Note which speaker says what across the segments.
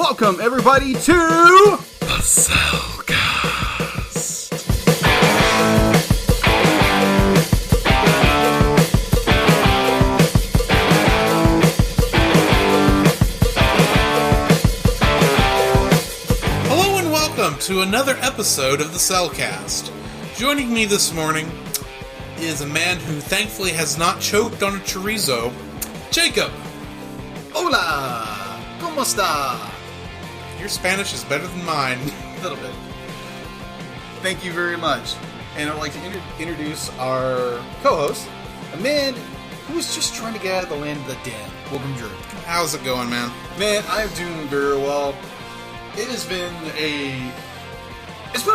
Speaker 1: Welcome, everybody, to the Cellcast.
Speaker 2: Hello and welcome to another episode of the Cellcast. Joining me this morning is a man who thankfully has not choked on a chorizo, Jacob.
Speaker 1: Hola, ¿cómo está?
Speaker 2: Your Spanish is better than mine.
Speaker 1: A little bit. Thank you very much. And I'd like to introduce our co-host, a man who is just trying to get out of the land of the dead. Welcome, Drew.
Speaker 2: How's it going, man?
Speaker 1: Man, I'm doing very well. It has been a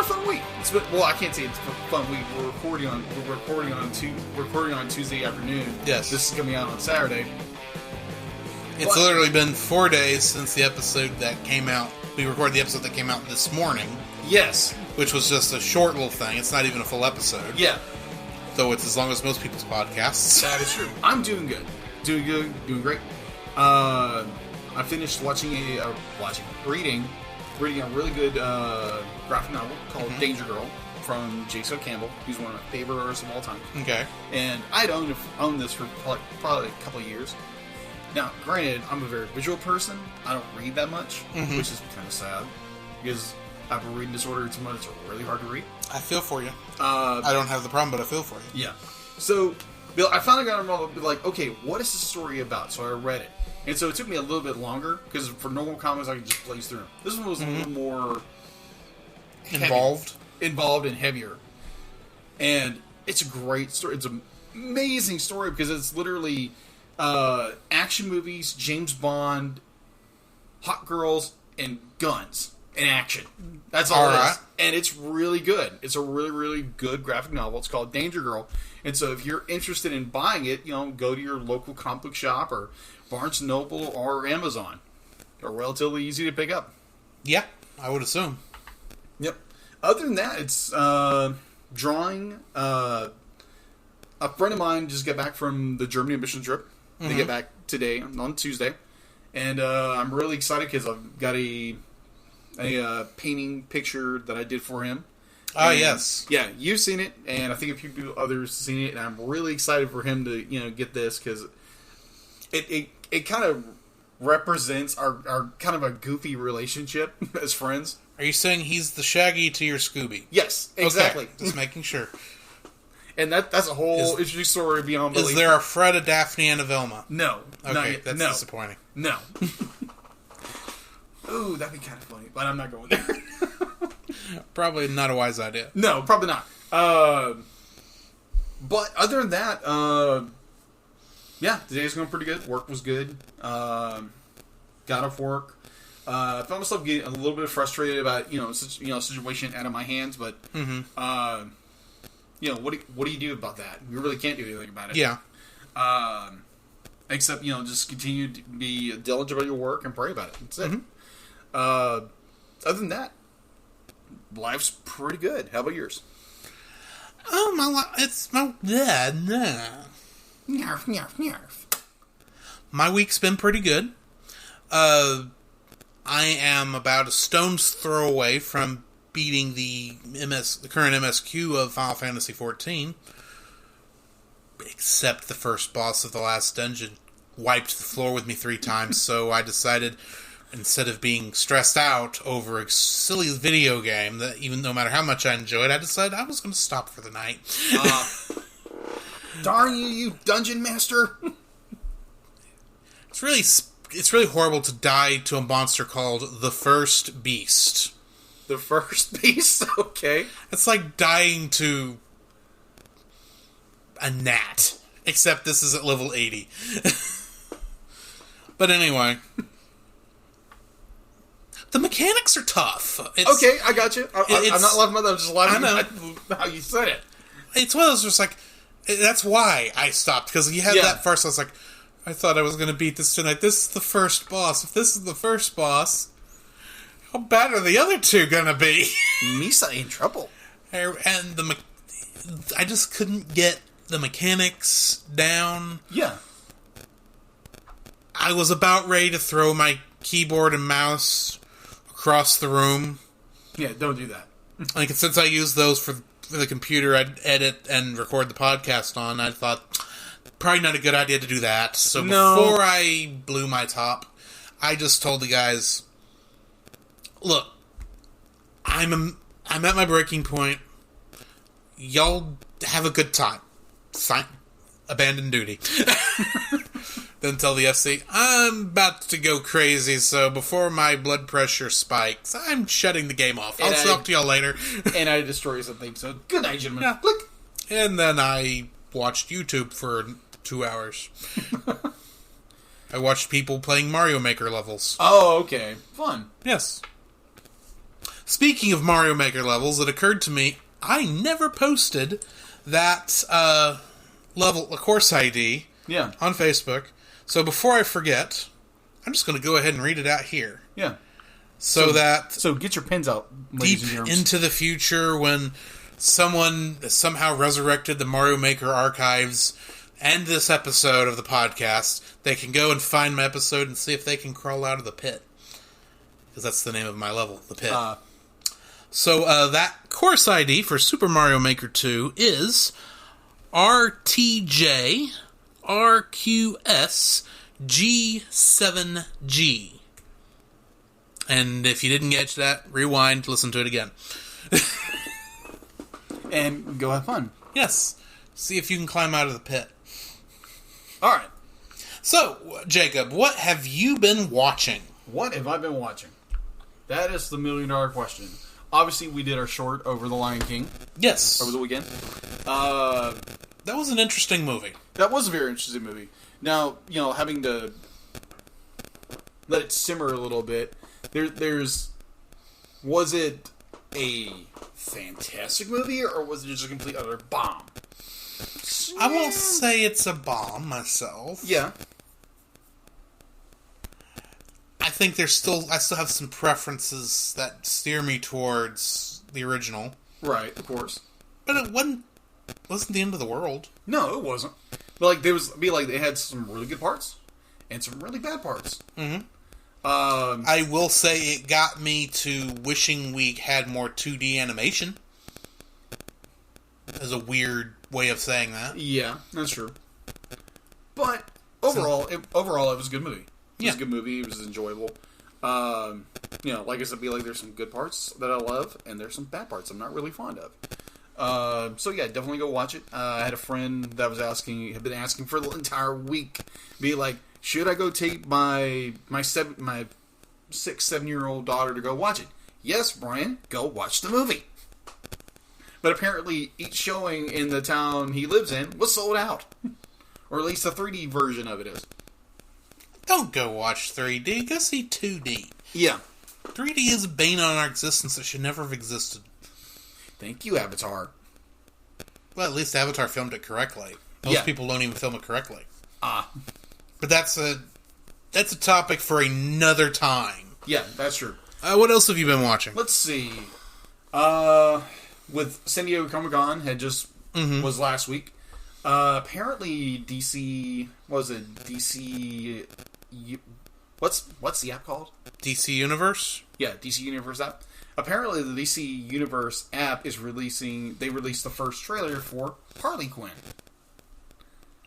Speaker 1: fun week. Well, I can't say it's a fun week. We're recording on Tuesday afternoon.
Speaker 2: Yes.
Speaker 1: This is coming out on Saturday.
Speaker 2: It's literally been 4 days since the episode that came out. We recorded the episode that came out this morning.
Speaker 1: Yes.
Speaker 2: Which was just a short little thing. It's not even a full episode.
Speaker 1: Yeah.
Speaker 2: Though it's as long as most people's podcasts.
Speaker 1: That is true. I'm doing good. Doing great. I finished reading a really good graphic novel called Danger Girl from J.So Campbell, who's one of my favorite artists of all time.
Speaker 2: Okay.
Speaker 1: And I'd owned this for probably a couple of years. Now, granted, I'm a very visual person. I don't read that much, which is kind of sad, because I have a reading disorder so much it's really hard to read.
Speaker 2: I feel for you. I don't have the problem, but I feel for you.
Speaker 1: Yeah. So, Bill, I finally got involved, like, okay, what is this story about? So I read it. And so it took me a little bit longer, because for normal comics, I could just blaze through them. This one was a little more
Speaker 2: Involved
Speaker 1: and heavier. And it's a great story. It's an amazing story, because it's literally action movies, James Bond, hot girls, and guns and action. That's all it is. And it's really good. It's a really, really good graphic novel. It's called Danger Girl. And so if you're interested in buying it, go to your local comic book shop or Barnes & Noble or Amazon. They're relatively easy to pick up.
Speaker 2: Yeah, I would assume.
Speaker 1: Yep. Other than that, it's drawing. A friend of mine just got back from the Germany mission trip. They get back today, on Tuesday. And I'm really excited because I've got a painting picture that I did for him.
Speaker 2: Ah, yes.
Speaker 1: Yeah, you've seen it, and I think a few people others have seen it, and I'm really excited for him to, get this, because it kind of represents our kind of a goofy relationship as friends.
Speaker 2: Are you saying he's the Shaggy to your Scooby?
Speaker 1: Yes, exactly.
Speaker 2: Okay, just making sure.
Speaker 1: And that's a whole interesting story beyond belief.
Speaker 2: Is there a Fred, a Daphne, and a Velma?
Speaker 1: No.
Speaker 2: Okay, that's disappointing.
Speaker 1: No. Ooh, that'd be kind of funny, but I'm not going there.
Speaker 2: Probably not a wise idea.
Speaker 1: No, probably not. But other than that, yeah, today's going pretty good. Work was good. Got off work. Found myself getting a little bit frustrated about situation out of my hands, but what do you do about that? You really can't do anything about it.
Speaker 2: Yeah.
Speaker 1: Except just continue to be diligent about your work and pray about it. That's it. Other than that, life's pretty good. How about yours?
Speaker 2: Oh, my life, it's my... Narf,
Speaker 1: narf, narf.
Speaker 2: My week's been pretty good. I am about a stone's throw away from beating the current MSQ of Final Fantasy XIV. Except the first boss of the last dungeon wiped the floor with me 3 times, so I decided, instead of being stressed out over a silly video game that even no matter how much I enjoyed, I decided I was going to stop for the night.
Speaker 1: Darn you dungeon master!
Speaker 2: It's really horrible to die to a monster called the First Beast.
Speaker 1: The First Beast? Okay.
Speaker 2: It's like dying to a gnat. Except this is at level 80. But anyway. The mechanics are tough.
Speaker 1: Okay, I got you. I'm not laughing about that. I'm just laughing at how you said it.
Speaker 2: It's one of those just like... That's why I stopped. Because you had that first... I was like... I thought I was going to beat this tonight. This is the first boss. If this is the first boss... How bad are the other 2 going to be?
Speaker 1: Misa in trouble.
Speaker 2: And I just couldn't get the mechanics down.
Speaker 1: Yeah.
Speaker 2: I was about ready to throw my keyboard and mouse across the room.
Speaker 1: Yeah, don't do that.
Speaker 2: Like, since I use those for the computer I'd edit and record the podcast on, I thought, probably not a good idea to do that. So before I blew my top, I just told the guys, look, I'm at my breaking point. Y'all have a good time. Abandon duty. Then tell the FC, I'm about to go crazy, so before my blood pressure spikes, I'm shutting the game off. I'll talk to y'all later.
Speaker 1: And I destroy something, so good night, gentlemen. Yeah. Click.
Speaker 2: And then I watched YouTube for 2 hours. I watched people playing Mario Maker levels.
Speaker 1: Oh, okay. Fun.
Speaker 2: Yes. Speaking of Mario Maker levels, it occurred to me, I never posted that level, a course ID, on Facebook. So before I forget, I'm just going to go ahead and read it out here.
Speaker 1: Yeah.
Speaker 2: So
Speaker 1: get your pens out,
Speaker 2: deep into the future, when someone somehow resurrected the Mario Maker archives and this episode of the podcast, they can go and find my episode and see if they can crawl out of the pit. Because that's the name of my level, the pit. So that course ID for Super Mario Maker 2 is RTJ-RQS-G7G. And if you didn't get to that, rewind, listen to it again.
Speaker 1: And go have fun.
Speaker 2: Yes. See if you can climb out of the pit.
Speaker 1: Alright.
Speaker 2: So, Jacob, what have you been watching?
Speaker 1: What have I been watching? That is the $1,000,000 question. Obviously, we did our short over The Lion King.
Speaker 2: Yes.
Speaker 1: Over the weekend.
Speaker 2: That was an interesting movie.
Speaker 1: That was a very interesting movie. Now, having to let it simmer a little bit, was it a fantastic movie, or was it just a complete utter bomb?
Speaker 2: I won't say it's a bomb myself.
Speaker 1: Yeah.
Speaker 2: I think I still have some preferences that steer me towards the original.
Speaker 1: Right, of course.
Speaker 2: But it wasn't the end of the world.
Speaker 1: No, it wasn't. But they had some really good parts and some really bad parts.
Speaker 2: Mm-hmm. I will say it got me to wishing we had more 2D animation. As a weird way of saying that.
Speaker 1: Yeah, that's true. But overall, it was a good movie. It was a good movie. It was enjoyable. Like I said, there's some good parts that I love, and there's some bad parts I'm not really fond of. So yeah, definitely go watch it. I had a friend that had been asking for the entire week, be like, should I go take my 6-7-year-old daughter to go watch it? Yes, Brian, go watch the movie. But apparently, each showing in the town he lives in was sold out, or at least the 3D version of it is.
Speaker 2: Don't go watch 3D. Go see 2D.
Speaker 1: Yeah.
Speaker 2: 3D is a bane on our existence that should never have existed.
Speaker 1: Thank you, Avatar.
Speaker 2: Well, at least Avatar filmed it correctly. Most people don't even film it correctly. But that's a topic for another time.
Speaker 1: Yeah, that's true.
Speaker 2: What else have you been watching?
Speaker 1: Let's see. With San Diego Comic-Con had just was last week. Apparently DC what's the app called?
Speaker 2: DC Universe?
Speaker 1: Yeah, DC Universe app. Apparently the DC Universe app is they released the first trailer for Harley Quinn.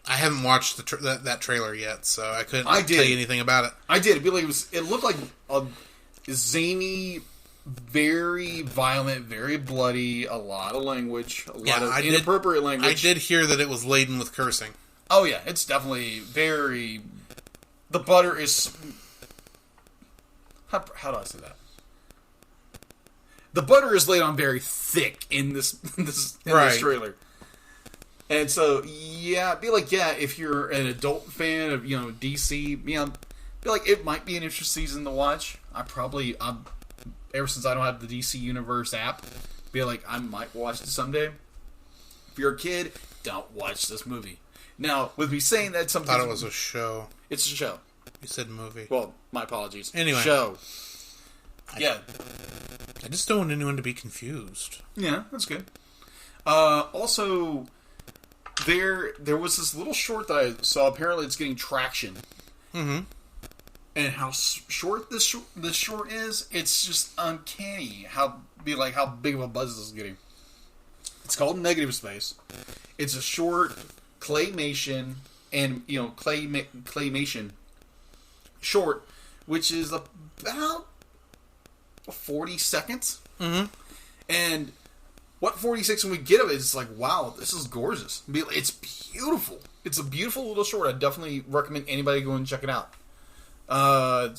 Speaker 2: I haven't watched that trailer yet, so I couldn't tell you anything about it.
Speaker 1: I did. It looked like a zany, very violent, very bloody, a lot of language, a lot of inappropriate language.
Speaker 2: I did hear that it was laden with cursing.
Speaker 1: Oh yeah, it's definitely very... The butter is... How do I say that? The butter is laid on very thick in this trailer. And so, if you're an adult fan of, DC, it might be an interesting season to watch. Ever since I don't have the DC Universe app, I might watch it someday. If you're a kid, don't watch this movie. Now, with me saying that, sometimes...
Speaker 2: I thought it was a show.
Speaker 1: It's a show.
Speaker 2: You said movie.
Speaker 1: Well, my apologies.
Speaker 2: Anyway.
Speaker 1: Show. I
Speaker 2: just don't want anyone to be confused.
Speaker 1: Yeah, that's good. Also, there was this little short that I saw. Apparently, it's getting traction.
Speaker 2: Mm-hmm.
Speaker 1: and how short this short is, it's just uncanny how big of a buzz this is getting. It's called Negative Space. It's a short claymation and claymation short, which is about 40 seconds.
Speaker 2: Mm-hmm.
Speaker 1: And what 40 seconds we get of it is like, wow, this is gorgeous. It's beautiful. It's a beautiful little short. I definitely recommend anybody go and check it out.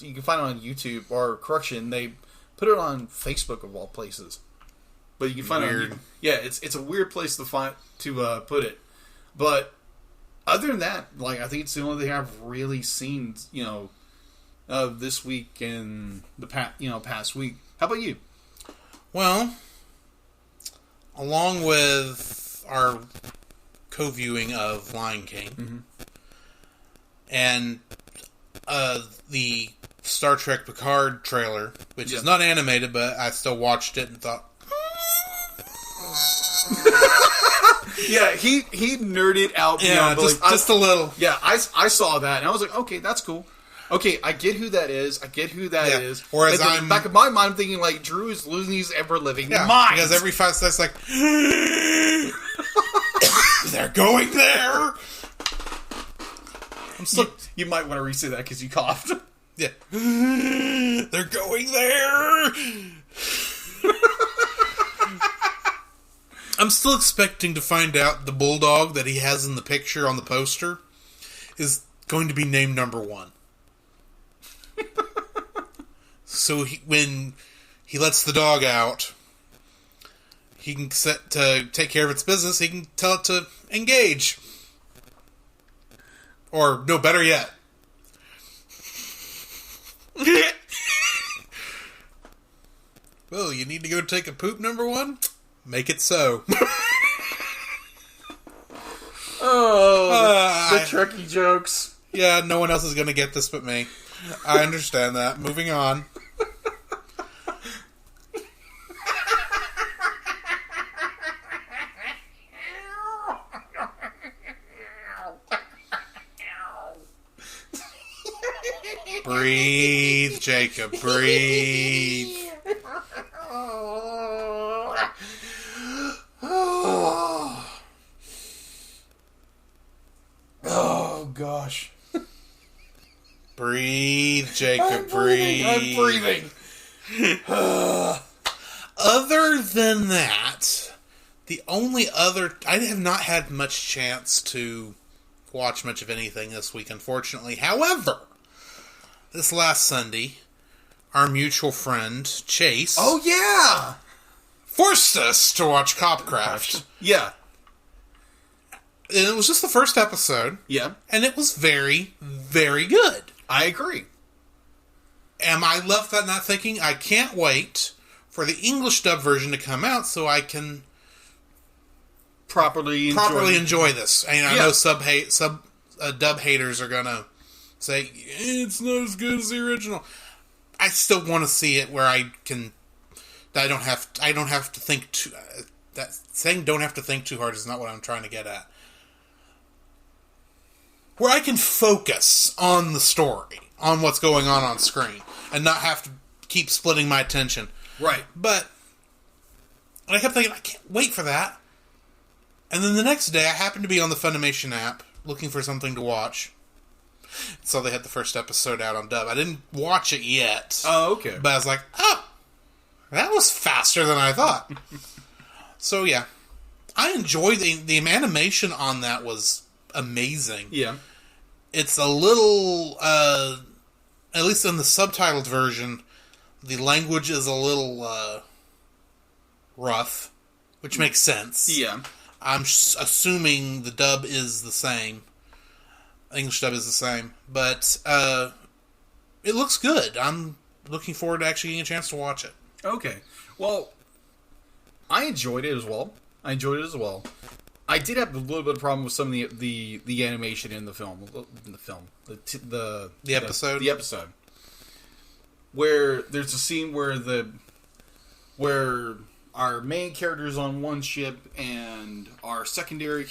Speaker 1: You can find it on YouTube, or correction, they put it on Facebook of all places. But you can find it on, it's a weird place to put it. But other than that, like, I think it's the only thing I've really seen, this week and the past week. How about you?
Speaker 2: Well, along with our co-viewing of Lion King and the Star Trek Picard trailer, which is not animated, but I still watched it and thought,
Speaker 1: yeah, he nerded out.
Speaker 2: Yeah, just a little.
Speaker 1: Yeah, I saw that and I was like, okay, that's cool. Okay, I get who that is.
Speaker 2: Whereas
Speaker 1: I'm back in my mind, I'm thinking like Drew is losing his ever living mind,
Speaker 2: because every 5 seconds, like, they're going there.
Speaker 1: You might want to re-say that because you coughed.
Speaker 2: Yeah, they're going there. I'm still expecting to find out the bulldog that he has in the picture on the poster is going to be named number 1. So when he lets the dog out, he can set to take care of its business. He can tell it to engage. Or, no, better yet. Well, you need to go take a poop, number 1? Make it so.
Speaker 1: The Trekkie jokes.
Speaker 2: Yeah, no one else is going to get this but me. I understand that. Moving on. Breathe, Jacob. Breathe.
Speaker 1: Oh, gosh.
Speaker 2: Breathe, Jacob. Breathe.
Speaker 1: I'm breathing.
Speaker 2: Other than that, the only other... I have not had much chance to watch much of anything this week, unfortunately. However, this last Sunday, our mutual friend, Chase...
Speaker 1: Oh, yeah!
Speaker 2: Forced us to watch Copcraft.
Speaker 1: Yeah.
Speaker 2: And it was just the first episode.
Speaker 1: Yeah.
Speaker 2: And it was very, very good.
Speaker 1: I agree.
Speaker 2: And I left that not thinking, I can't wait for the English dub version to come out so I can
Speaker 1: properly
Speaker 2: enjoy this. And I know dub haters are gonna say it's not as good as the original. I still want to see it where I don't have to think too. That saying "don't have to think too hard" is not what I'm trying to get at. Where I can focus on the story, on what's going on screen, and not have to keep splitting my attention.
Speaker 1: Right.
Speaker 2: But I kept thinking, I can't wait for that. And then the next day, I happened to be on the Funimation app looking for something to watch. So they had the first episode out on dub. I didn't watch it yet.
Speaker 1: Oh, okay.
Speaker 2: But I was like, oh, that was faster than I thought. So yeah, I enjoyed the animation on that was amazing.
Speaker 1: Yeah.
Speaker 2: It's a little, at least in the subtitled version, the language is a little rough, which makes sense.
Speaker 1: Yeah.
Speaker 2: I'm assuming the dub is the same. English dub is the same. But it looks good. I'm looking forward to actually getting a chance to watch it.
Speaker 1: Okay. Well, I enjoyed it as well. I did have a little bit of problem with some of the animation in the film. The
Speaker 2: episode?
Speaker 1: The episode. Where there's a scene where our main character is on one ship and our secondary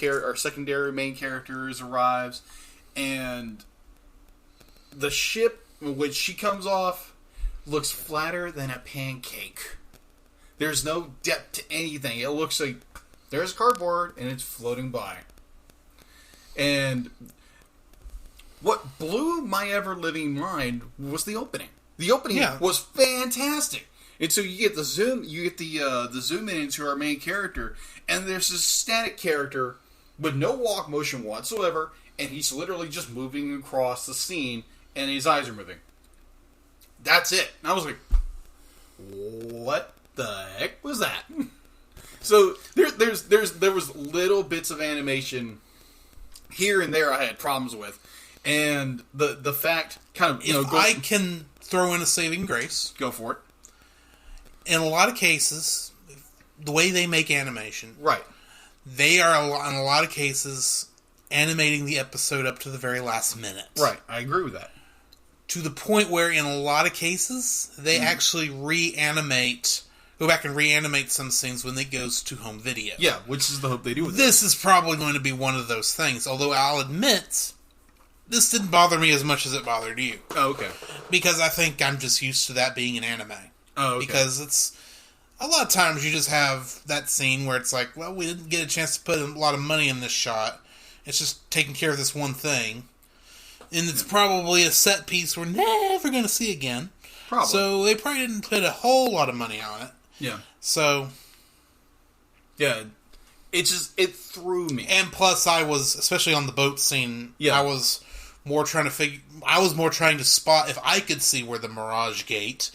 Speaker 1: main characters arrives, and the ship when she comes off, looks flatter than a pancake. There's no depth to anything. It looks like there's cardboard and it's floating by. And what blew my ever-living mind was the opening. The opening was fantastic. And so you get the zoom in into our main character, and there's this static character with no walk motion whatsoever, and he's literally just moving across the scene, and his eyes are moving. That's it. And I was like, what the heck was that? So there was little bits of animation here and there I had problems with, and the fact kind of
Speaker 2: I can throw in a saving grace.
Speaker 1: Go for it.
Speaker 2: In a lot of cases, the way they make animation,
Speaker 1: right?
Speaker 2: They are in a lot of cases animating the episode up to the very last minute.
Speaker 1: Right, I agree with that.
Speaker 2: To the point where, in a lot of cases, they actually go back and reanimate some scenes when it goes to home video.
Speaker 1: Yeah, which is the hope they do with
Speaker 2: this is probably going to be one of those things. Although I'll admit, this didn't bother me as much as it bothered you.
Speaker 1: Oh, okay.
Speaker 2: Because I think I'm just used to that being an anime.
Speaker 1: Oh, okay.
Speaker 2: Because it's a lot of times you just have that scene where it's like, well, we didn't get a chance to put a lot of money in this shot. It's just taking care of this one thing. And it's probably a set piece we're never going to see again.
Speaker 1: Probably.
Speaker 2: So they probably didn't put a whole lot of money on it.
Speaker 1: Yeah.
Speaker 2: So.
Speaker 1: Yeah. It threw me.
Speaker 2: And plus I was, especially on the boat scene, I was more trying to spot if I could see where the Mirage Gate,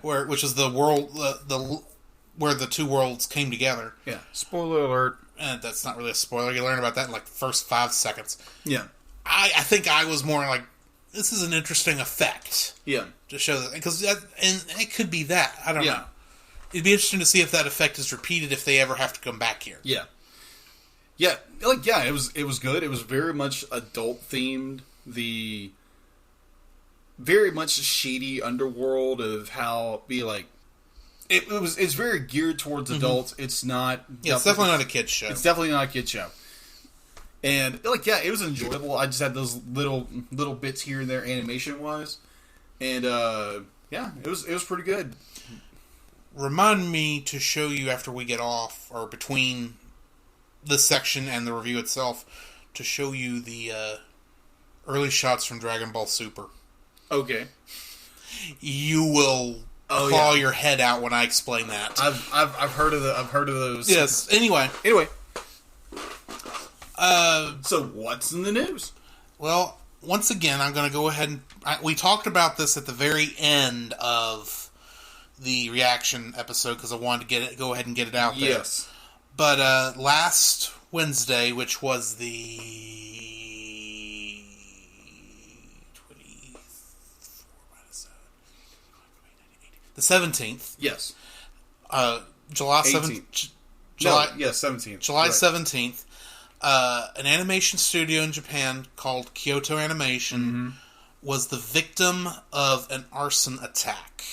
Speaker 2: which is the world, where the two worlds came together.
Speaker 1: Yeah. Spoiler alert.
Speaker 2: That's not really a spoiler. You learn about that in like the first 5 seconds.
Speaker 1: Yeah.
Speaker 2: I think I was more like, this is an interesting effect.
Speaker 1: Yeah.
Speaker 2: To show that, and it could be that. I don't know. It'd be interesting to see if that effect is repeated if they ever have to come back here.
Speaker 1: Yeah. Yeah. It was good. It was very much adult themed. The very much shady underworld of how it's very geared towards adults. It's not.
Speaker 2: Yeah, it's definitely not a kid's show.
Speaker 1: It's definitely not a kid's show. And it was enjoyable. I just had those little bits here and there animation wise, and it was pretty good.
Speaker 2: Remind me to show you after we get off, or between this section and the review itself, to show you the early shots from Dragon Ball Super. Okay. You will claw your head out when I explain that.
Speaker 1: I've heard of those.
Speaker 2: Yes. Anyway.
Speaker 1: So what's in the news?
Speaker 2: Well, once again, I'm going to go ahead and... we talked about this at the very end of the reaction episode because I wanted to go ahead and get it out there. Yes. But last Wednesday, which was the 17th. Yes. July 17th. July
Speaker 1: 17th.
Speaker 2: July 17th. An animation studio in Japan called Kyoto Animation was the victim of an arson attack.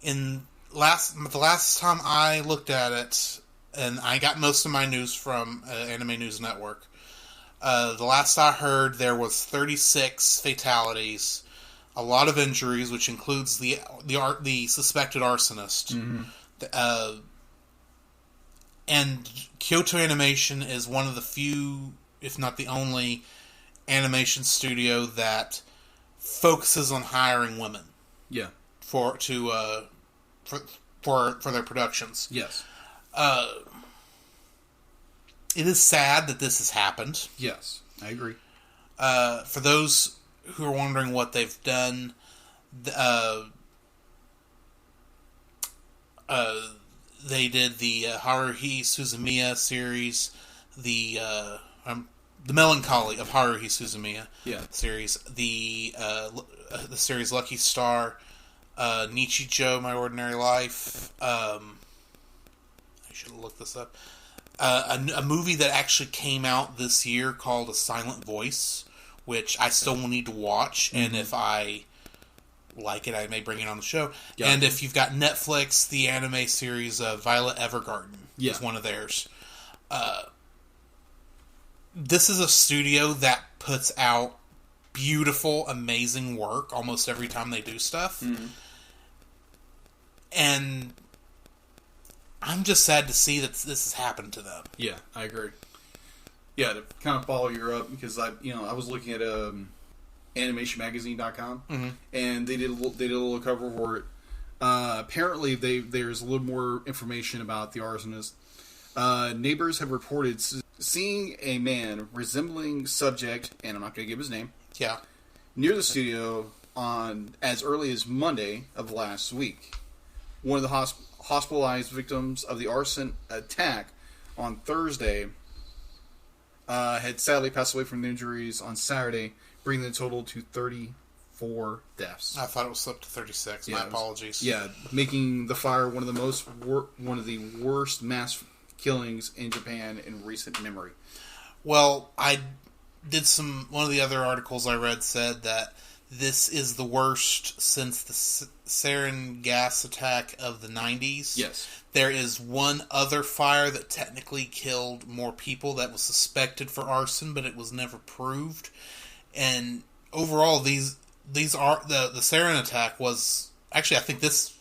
Speaker 2: The last time I looked at it, and I got most of my news from Anime News Network, the last I heard there was 36 fatalities, a lot of injuries, which includes the suspected arsonist. And Kyoto Animation is one of the few, if not the only, animation studio that focuses on hiring women. Yeah. For their productions. Yes. It is sad that this has happened.
Speaker 1: Yes, I agree.
Speaker 2: For those who are wondering what they've done, they did the Haruhi Suzumiya series, the Melancholy of Haruhi Suzumiya series, the series Lucky Star, Nichijou, My Ordinary Life. I should have looked this up. A movie that actually came out this year called A Silent Voice, which I still will need to watch, and if I like it, I may bring it on the show. Gotcha. And if you've got Netflix, the anime series Violet Evergarden is one of theirs. This is a studio that puts out beautiful, amazing work almost every time they do stuff.
Speaker 1: Mm-hmm.
Speaker 2: And I'm just sad to see that this has happened to them.
Speaker 1: Yeah, I agree. Yeah, to kind of follow you up, because I was looking at animationmagazine.com,
Speaker 2: Mm-hmm.
Speaker 1: and they did a little cover for it. Apparently, there's a little more information about the arsonist. Neighbors have reported seeing a man resembling subject, and I'm not going to give his name,
Speaker 2: Yeah.
Speaker 1: near the studio on as early as Monday of last week. One of the hospitalized victims of the arson attack on Thursday had sadly passed away from the injuries on Saturday, bringing the total to 34 deaths.
Speaker 2: I thought it was up to 36. My apologies.
Speaker 1: Making the fire one of the worst mass killings in Japan in recent memory.
Speaker 2: Well, one of the other articles I read said that this is the worst since the sarin gas attack of the 90s.
Speaker 1: Yes.
Speaker 2: There is one other fire that technically killed more people that was suspected for arson, but it was never proved. And overall, these are the sarin attack was actually, I think this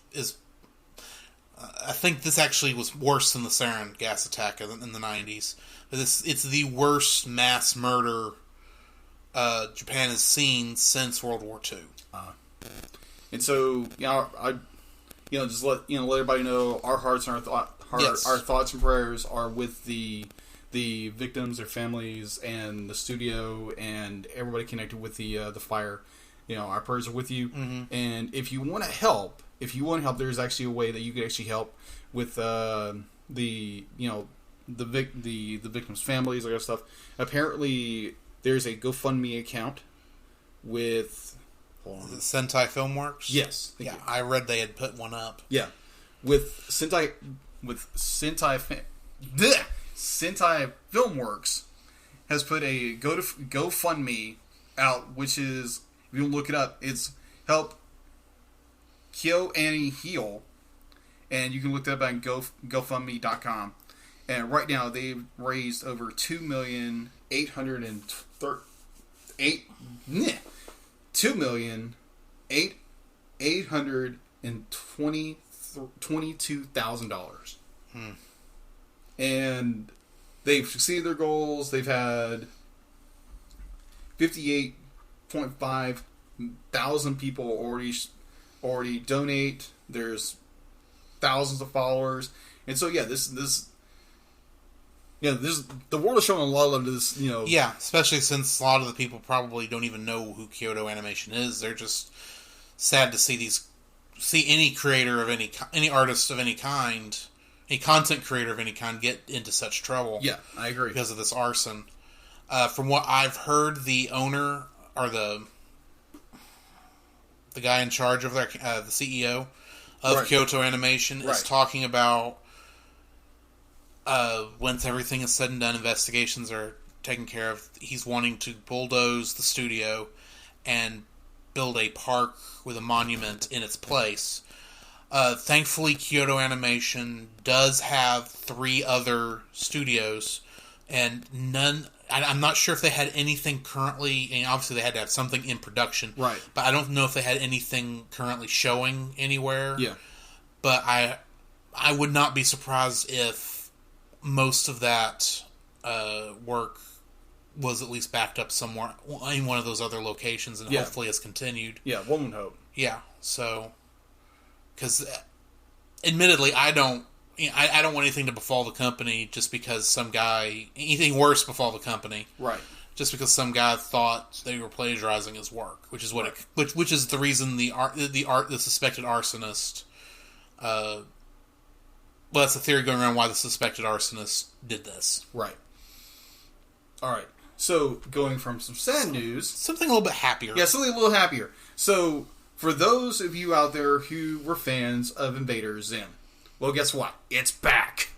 Speaker 2: actually was worse than the sarin gas attack in the 90s. It's the worst mass murder Japan has seen since World War II.
Speaker 1: And so, just let everybody know our hearts and our thoughts and prayers are with the victims, their families, and the studio, and everybody connected with the fire. Our prayers are with you.
Speaker 2: Mm-hmm.
Speaker 1: And if you want to help, there's actually a way that you can actually help with the victims' families, all that stuff. Apparently, there's a GoFundMe account with
Speaker 2: Sentai Filmworks.
Speaker 1: Yes,
Speaker 2: yeah, I read they had put one up.
Speaker 1: Yeah, with Sentai Filmworks has put a GoFundMe out, which is, if you look it up, it's help Kyo Annie Heal, and you can look that up on GoFundMe.com. And right now they've raised over $2,822,000. And they've succeeded their goals. They've had 58.5 thousand people already donate. There's thousands of followers, and so the world is showing a lot of love to this.
Speaker 2: Yeah, especially since a lot of the people probably don't even know who Kyoto Animation is. They're just sad to see any creator of any artist of any kind, any content creator of any kind, get into such trouble.
Speaker 1: Yeah, I agree,
Speaker 2: because of this arson. From what I've heard, the owner or the guy in charge of the CEO of Kyoto Animation is talking about once everything is said and done, investigations are taken care of, he's wanting to bulldoze the studio and build a park with a monument in its place. Thankfully, Kyoto Animation does have 3 other studios, and none... I'm not sure if they had anything currently... And obviously, they had to have something in production.
Speaker 1: Right.
Speaker 2: But I don't know if they had anything currently showing anywhere.
Speaker 1: Yeah.
Speaker 2: But I would not be surprised if most of that work was at least backed up somewhere in one of those other locations, and hopefully has continued.
Speaker 1: Yeah, one would hope.
Speaker 2: Yeah, so... Because, admittedly, I don't want anything to befall the company just because anything worse befall the company.
Speaker 1: Right.
Speaker 2: Just because some guy thought they were plagiarizing his work, which is which is the reason the suspected arsonist. Well, that's the theory going around why the suspected arsonist did this.
Speaker 1: Right. All right. So going from some sad news,
Speaker 2: something a little bit happier.
Speaker 1: Yeah, something a little happier. So for those of you out there who were fans of Invader Zim, well, guess what? It's back.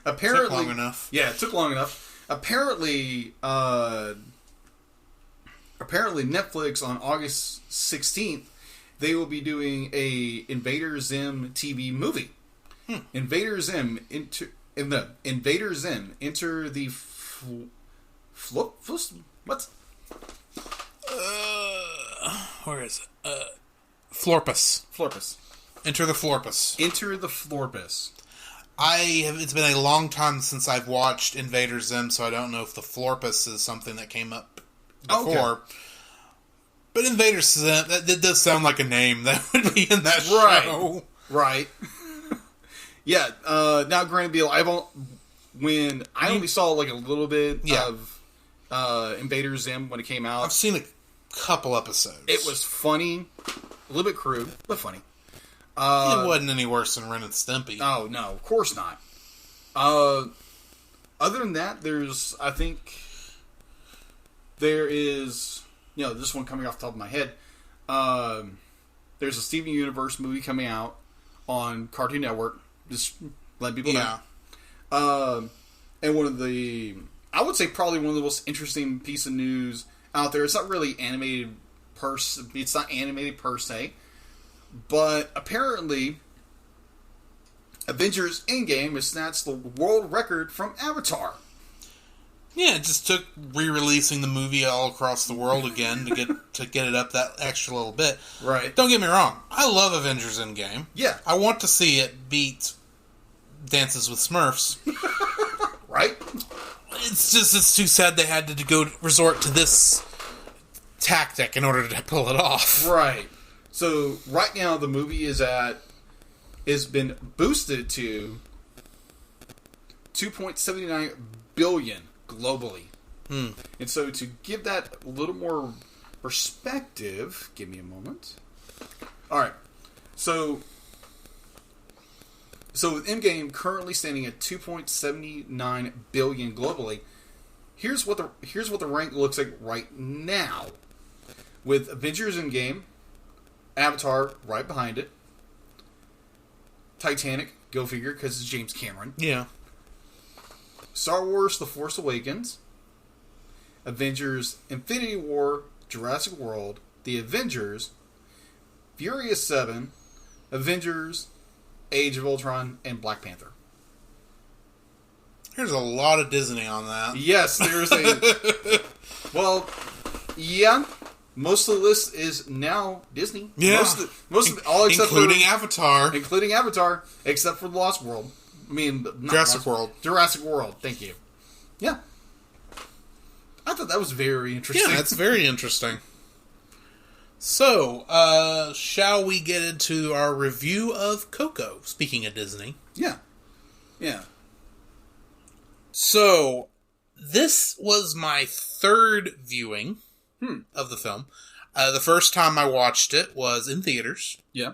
Speaker 1: Apparently,
Speaker 2: took long enough.
Speaker 1: Yeah, it took long enough. Apparently, Netflix on August 16th, they will be doing a Invader Zim TV movie. Invader Zim enter the
Speaker 2: Where is it? Florpus.
Speaker 1: Florpus.
Speaker 2: Enter the Florpus.
Speaker 1: Enter the Florpus.
Speaker 2: It's been a long time since I've watched Invader Zim, so I don't know if the Florpus is something that came up before. Okay. But Invader Zim, that does sound like a name that would be in that show.
Speaker 1: Right. Yeah. Now, granted, I only saw like a little bit of Invader Zim when it came out.
Speaker 2: I've seen a couple episodes.
Speaker 1: It was funny, a little bit crude, but funny.
Speaker 2: It wasn't any worse than Ren and Stimpy.
Speaker 1: Oh, no, of course not. Other than that, there is, this one coming off the top of my head. There's a Steven Universe movie coming out on Cartoon Network. Just letting people know. And I would say probably one of the most interesting piece of news out there. It's not really animated per se. But apparently, Avengers Endgame has snatched the world record from Avatar.
Speaker 2: Yeah, it just took re-releasing the movie all across the world again to get it up that extra little bit.
Speaker 1: Right.
Speaker 2: Don't get me wrong. I love Avengers Endgame.
Speaker 1: Yeah.
Speaker 2: I want to see it beat Dances with Smurfs.
Speaker 1: Right.
Speaker 2: It's too sad they had to resort to this tactic in order to pull it off.
Speaker 1: Right. So right now the movie has been boosted to 2.79 billion globally. And so to give that a little more perspective, give me a moment. All right. So with Endgame currently standing at 2.79 billion globally, here's what the rank looks like right now. With Avengers Endgame, Avatar right behind it. Titanic, go figure, because it's James Cameron.
Speaker 2: Yeah.
Speaker 1: Star Wars The Force Awakens. Avengers Infinity War, Jurassic World, The Avengers, Furious 7, Avengers, Age of Ultron, and Black Panther.
Speaker 2: There's a lot of Disney on that.
Speaker 1: Yes, there's a... Well, yeah... Most of the list is now Disney.
Speaker 2: Yeah.
Speaker 1: Including
Speaker 2: Avatar.
Speaker 1: Including Avatar, except for The Lost World. I mean...
Speaker 2: Jurassic World.
Speaker 1: Jurassic World, thank you. Yeah. I thought that was very interesting.
Speaker 2: Yeah, that's very interesting. So, shall we get into our review of Coco, speaking of Disney?
Speaker 1: Yeah. Yeah.
Speaker 2: So, this was my third viewing of the film. The first time I watched it was in theaters.
Speaker 1: Yeah.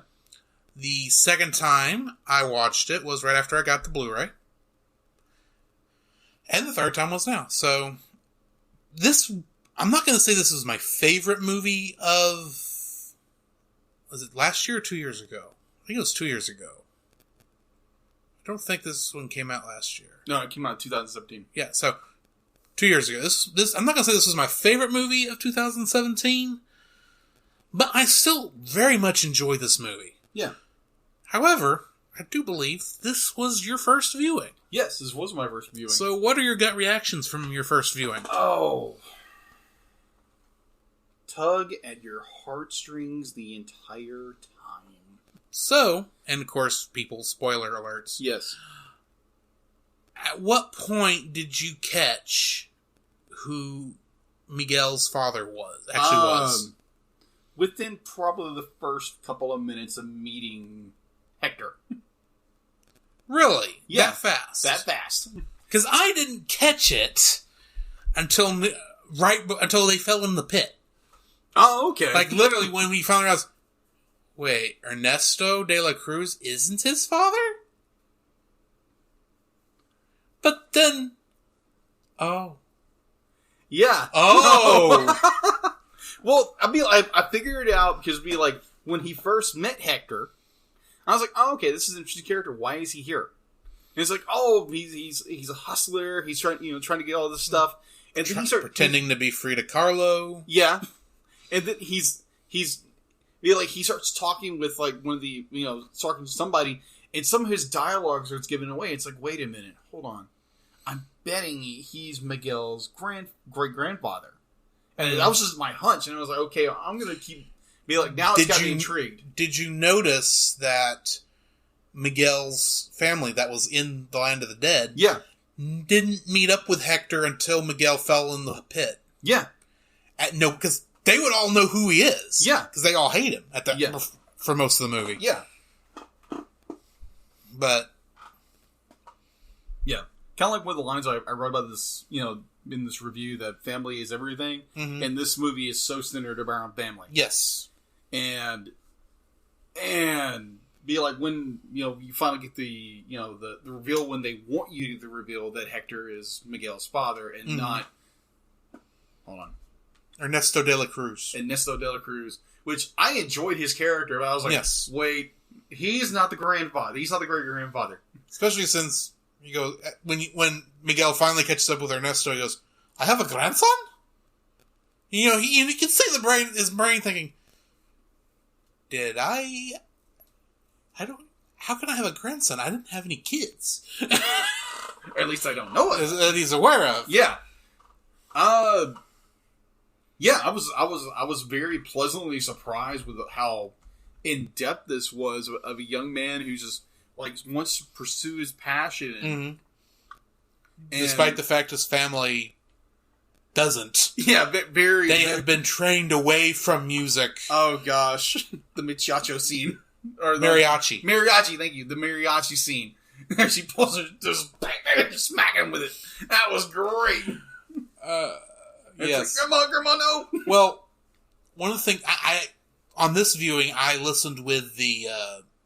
Speaker 2: The second time I watched it was right after I got the Blu-ray. And the third time was now. So, I'm not going to say this was my favorite movie of... Was it last year or 2 years ago? I think it was 2 years ago. I don't think this one came out last year.
Speaker 1: No, it came out in 2017.
Speaker 2: Yeah, so 2 years ago. This I'm not going to say this was my favorite movie of 2017, but I still very much enjoy this movie.
Speaker 1: Yeah.
Speaker 2: However, I do believe this was your first viewing.
Speaker 1: Yes, this was my first viewing.
Speaker 2: So what are your gut reactions from your first viewing?
Speaker 1: Oh. Tug at your heartstrings the entire time.
Speaker 2: So, and of course, people, spoiler alerts.
Speaker 1: Yes.
Speaker 2: At what point did you catch who Miguel's father was?
Speaker 1: Within probably the first couple of minutes of meeting Hector.
Speaker 2: Really?
Speaker 1: Yeah.
Speaker 2: That fast?
Speaker 1: That fast.
Speaker 2: Because I didn't catch it until they fell in the pit.
Speaker 1: Oh, okay.
Speaker 2: Like, literally, when we found out, wait, Ernesto de la Cruz isn't his father? But then... Oh.
Speaker 1: Yeah.
Speaker 2: Oh!
Speaker 1: Well, I figured it out because when he first met Hector, I was like, oh, okay, this is an interesting character. Why is he here? And it's like, oh, he's a hustler. He's trying to get all this stuff. And then he starts
Speaker 2: pretending to be Frida Kahlo.
Speaker 1: Yeah. And then he starts talking with one of the, talking to somebody, and some of his dialogue starts giving away. It's like, wait a minute, hold on. I'm betting he's Miguel's great grandfather. And that was just my hunch. And I was like, okay, I'm going to be like, now it's got me intrigued.
Speaker 2: Did you notice that Miguel's family that was in the Land of the Dead didn't meet up with Hector until Miguel fell in the pit?
Speaker 1: Yeah.
Speaker 2: No, because they would all know who he is.
Speaker 1: Yeah.
Speaker 2: Because they all hate him for most of the movie.
Speaker 1: Yeah.
Speaker 2: But...
Speaker 1: yeah. Kind of like one of the lines I wrote about this, in this review, that family is everything. Mm-hmm. And this movie is so centered around family.
Speaker 2: Yes.
Speaker 1: And be like when, you finally get the reveal when they want you to reveal that Hector is Miguel's father and not... Hold on.
Speaker 2: Ernesto de la Cruz.
Speaker 1: Which I enjoyed his character, but I was like, wait, he's not the grandfather. He's not the great-grandfather.
Speaker 2: Especially since... you go when Miguel finally catches up with Ernesto, he goes, "I have a grandson." You can see his brain thinking, "Did I don't. How can I have a grandson? I didn't have any kids."
Speaker 1: Or at least I don't know it.
Speaker 2: That he's aware of.
Speaker 1: Yeah. Yeah. I was very pleasantly surprised with how in depth this was of a young man who's just. Wants to pursue his passion.
Speaker 2: Mm-hmm. Despite the fact his family doesn't.
Speaker 1: Yeah,
Speaker 2: They have been trained away from music.
Speaker 1: Oh, gosh. The machacho scene.
Speaker 2: Or mariachi.
Speaker 1: Mariachi, thank you. The mariachi scene. She pulls her, just smack him with it. That was great.
Speaker 2: Yes.
Speaker 1: Like, Grandma, no.
Speaker 2: Well, one of the things... I on this viewing, I listened with the...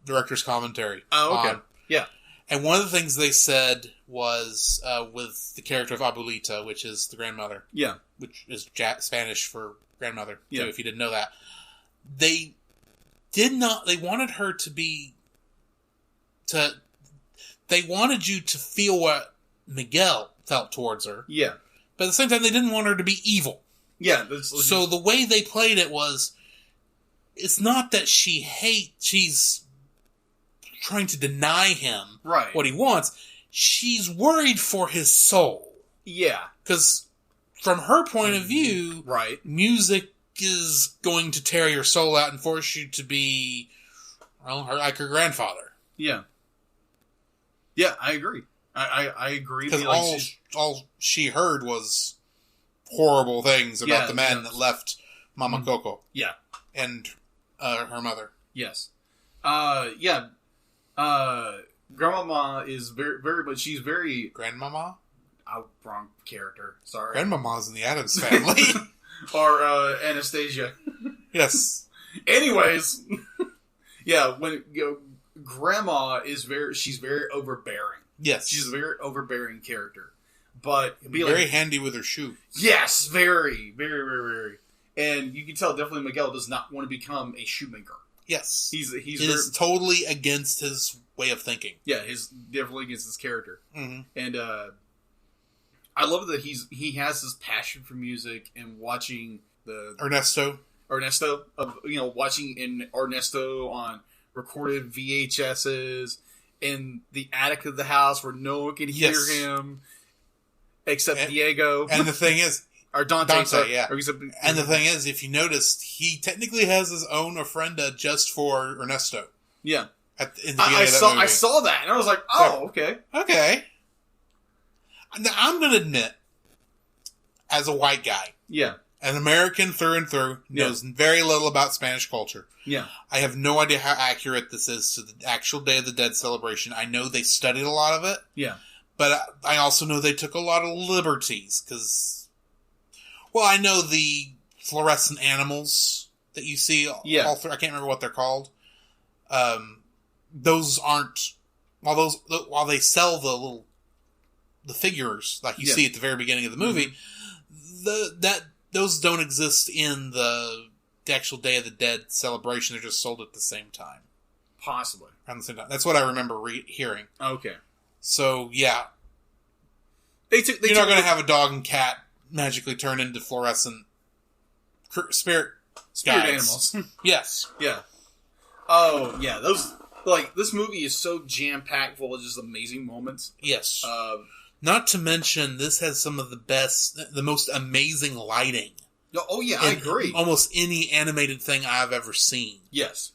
Speaker 2: director's commentary.
Speaker 1: Oh, okay. Yeah.
Speaker 2: And one of the things they said was with the character of Abuelita, which is the grandmother.
Speaker 1: Yeah.
Speaker 2: Which is Spanish for grandmother,
Speaker 1: too,
Speaker 2: if you didn't know that. They wanted her to be... They wanted you to feel what Miguel felt towards her.
Speaker 1: Yeah.
Speaker 2: But at the same time, they didn't want her to be evil.
Speaker 1: Yeah.
Speaker 2: So the way they played it was... it's not that she's trying to deny him what he wants. She's worried for his soul.
Speaker 1: Yeah.
Speaker 2: Because from her point of view, music is going to tear your soul out and force you to be, like her grandfather.
Speaker 1: Yeah. Yeah, I agree. I agree.
Speaker 2: Because all she heard was horrible things about the man that left Mama Coco.
Speaker 1: Yeah.
Speaker 2: And her mother.
Speaker 1: Yes. Grandmama is very, but she's very...
Speaker 2: Grandmama?
Speaker 1: Wrong character. Sorry.
Speaker 2: Grandmama's in the Addams Family.
Speaker 1: Or Anastasia.
Speaker 2: Yes.
Speaker 1: Anyways. Yeah, when Grandma is she's very overbearing.
Speaker 2: Yes.
Speaker 1: She's a very overbearing character. But...
Speaker 2: very handy with her shoe.
Speaker 1: Yes, very, very, very, very. And you can tell definitely Miguel does not want to become a shoemaker.
Speaker 2: Yes.
Speaker 1: He's
Speaker 2: totally against his way of thinking.
Speaker 1: Yeah, definitely against his character.
Speaker 2: Mm-hmm.
Speaker 1: And I love that he has this passion for music and watching the
Speaker 2: Ernesto,
Speaker 1: watching Ernesto on recorded VHSs in the attic of the house where no one can hear him except Diego.
Speaker 2: And the thing is,
Speaker 1: or Dante,
Speaker 2: yeah. And the thing is, if you noticed, he technically has his own ofrenda just for Ernesto.
Speaker 1: Yeah.
Speaker 2: In the beginning of that movie.
Speaker 1: I saw that, and I was like, oh, okay.
Speaker 2: Okay. Now, I'm going to admit, as a white guy, an American through and through, knows very little about Spanish culture.
Speaker 1: Yeah.
Speaker 2: I have no idea how accurate this is to the actual Day of the Dead celebration. I know they studied a lot of it.
Speaker 1: Yeah.
Speaker 2: But I also know they took a lot of liberties, because... well, I know the fluorescent animals that you see all through. I can't remember what they're called. Those aren't... While they sell the figures, like you see at the very beginning of the movie, those don't exist in the actual Day of the Dead celebration. They're just sold at the same time.
Speaker 1: Possibly.
Speaker 2: Around the same time. That's what I remember hearing.
Speaker 1: Okay.
Speaker 2: So, yeah.
Speaker 1: You're
Speaker 2: not going to have a dog and cat magically turn into fluorescent spirit
Speaker 1: animals.
Speaker 2: Yes.
Speaker 1: Yeah. Oh, yeah. Those, this movie is so jam-packed full of just amazing moments.
Speaker 2: Yes. Not to mention, this has some of the most amazing lighting
Speaker 1: Oh yeah, I agree.
Speaker 2: Almost any animated thing I've ever seen.
Speaker 1: Yes.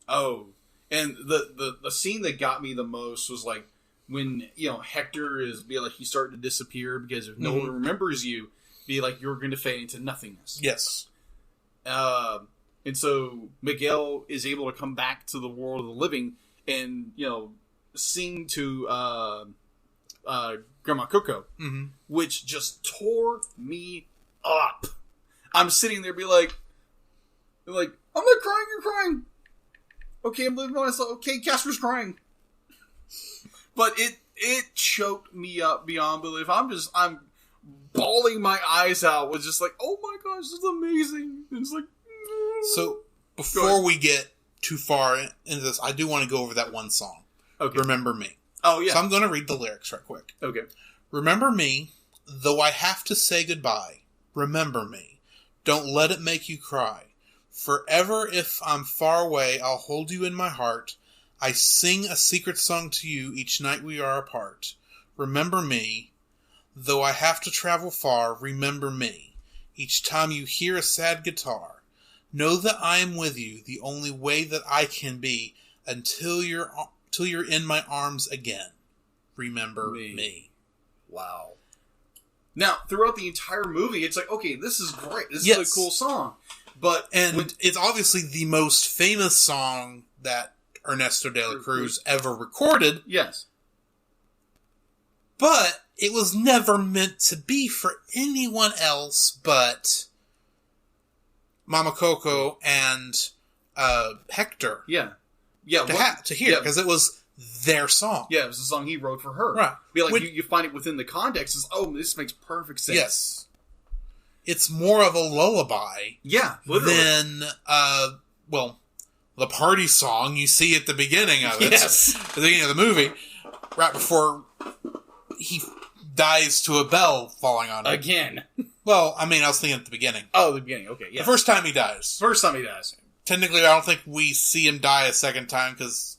Speaker 1: Oh, and the scene that got me the most was like when Hector is he's starting to disappear because if no one remembers you, you're going to fade into nothingness.
Speaker 2: Yes.
Speaker 1: And so Miguel is able to come back to the world of the living and sing to Grandma Coco, which just tore me up. I'm sitting there, I'm not crying. You're crying. Okay, I'm living on myself. Okay, Casper's crying. But it choked me up beyond belief. I'm bawling my eyes out with just oh my gosh, this is amazing. And it's
Speaker 2: so before we get too far into this, I do want to go over that one song.
Speaker 1: Okay.
Speaker 2: Remember Me.
Speaker 1: Oh yeah.
Speaker 2: So I'm going to read the lyrics right quick.
Speaker 1: Okay.
Speaker 2: Remember me, though I have to say goodbye. Remember me. Don't let it make you cry. Forever if I'm far away, I'll hold you in my heart. I sing a secret song to you each night we are apart. Remember me, though I have to travel far. Remember me. Each time you hear a sad guitar, know that I am with you, the only way that I can be, until you're in my arms again. Remember me.
Speaker 1: Wow. Now, throughout the entire movie, it's okay, this is great. This is a cool song.
Speaker 2: It's obviously the most famous song that Ernesto de la Cruz ever recorded.
Speaker 1: Yes.
Speaker 2: But it was never meant to be for anyone else but Mama Coco and Hector.
Speaker 1: Yeah. Yeah.
Speaker 2: To hear, because it was their song.
Speaker 1: Yeah, it was the song he wrote for her.
Speaker 2: Right.
Speaker 1: You find it within the context. This makes perfect sense.
Speaker 2: Yes. It's more of a lullaby.
Speaker 1: Yeah, literally.
Speaker 2: Than, the party song you see at the beginning of it.
Speaker 1: Yes.
Speaker 2: At the beginning of the movie. Right before he dies to a bell falling on him.
Speaker 1: Again.
Speaker 2: Well, I was thinking at the beginning.
Speaker 1: Oh, the beginning. Okay, yeah.
Speaker 2: The first time he dies. Technically, I don't think we see him die a second time, because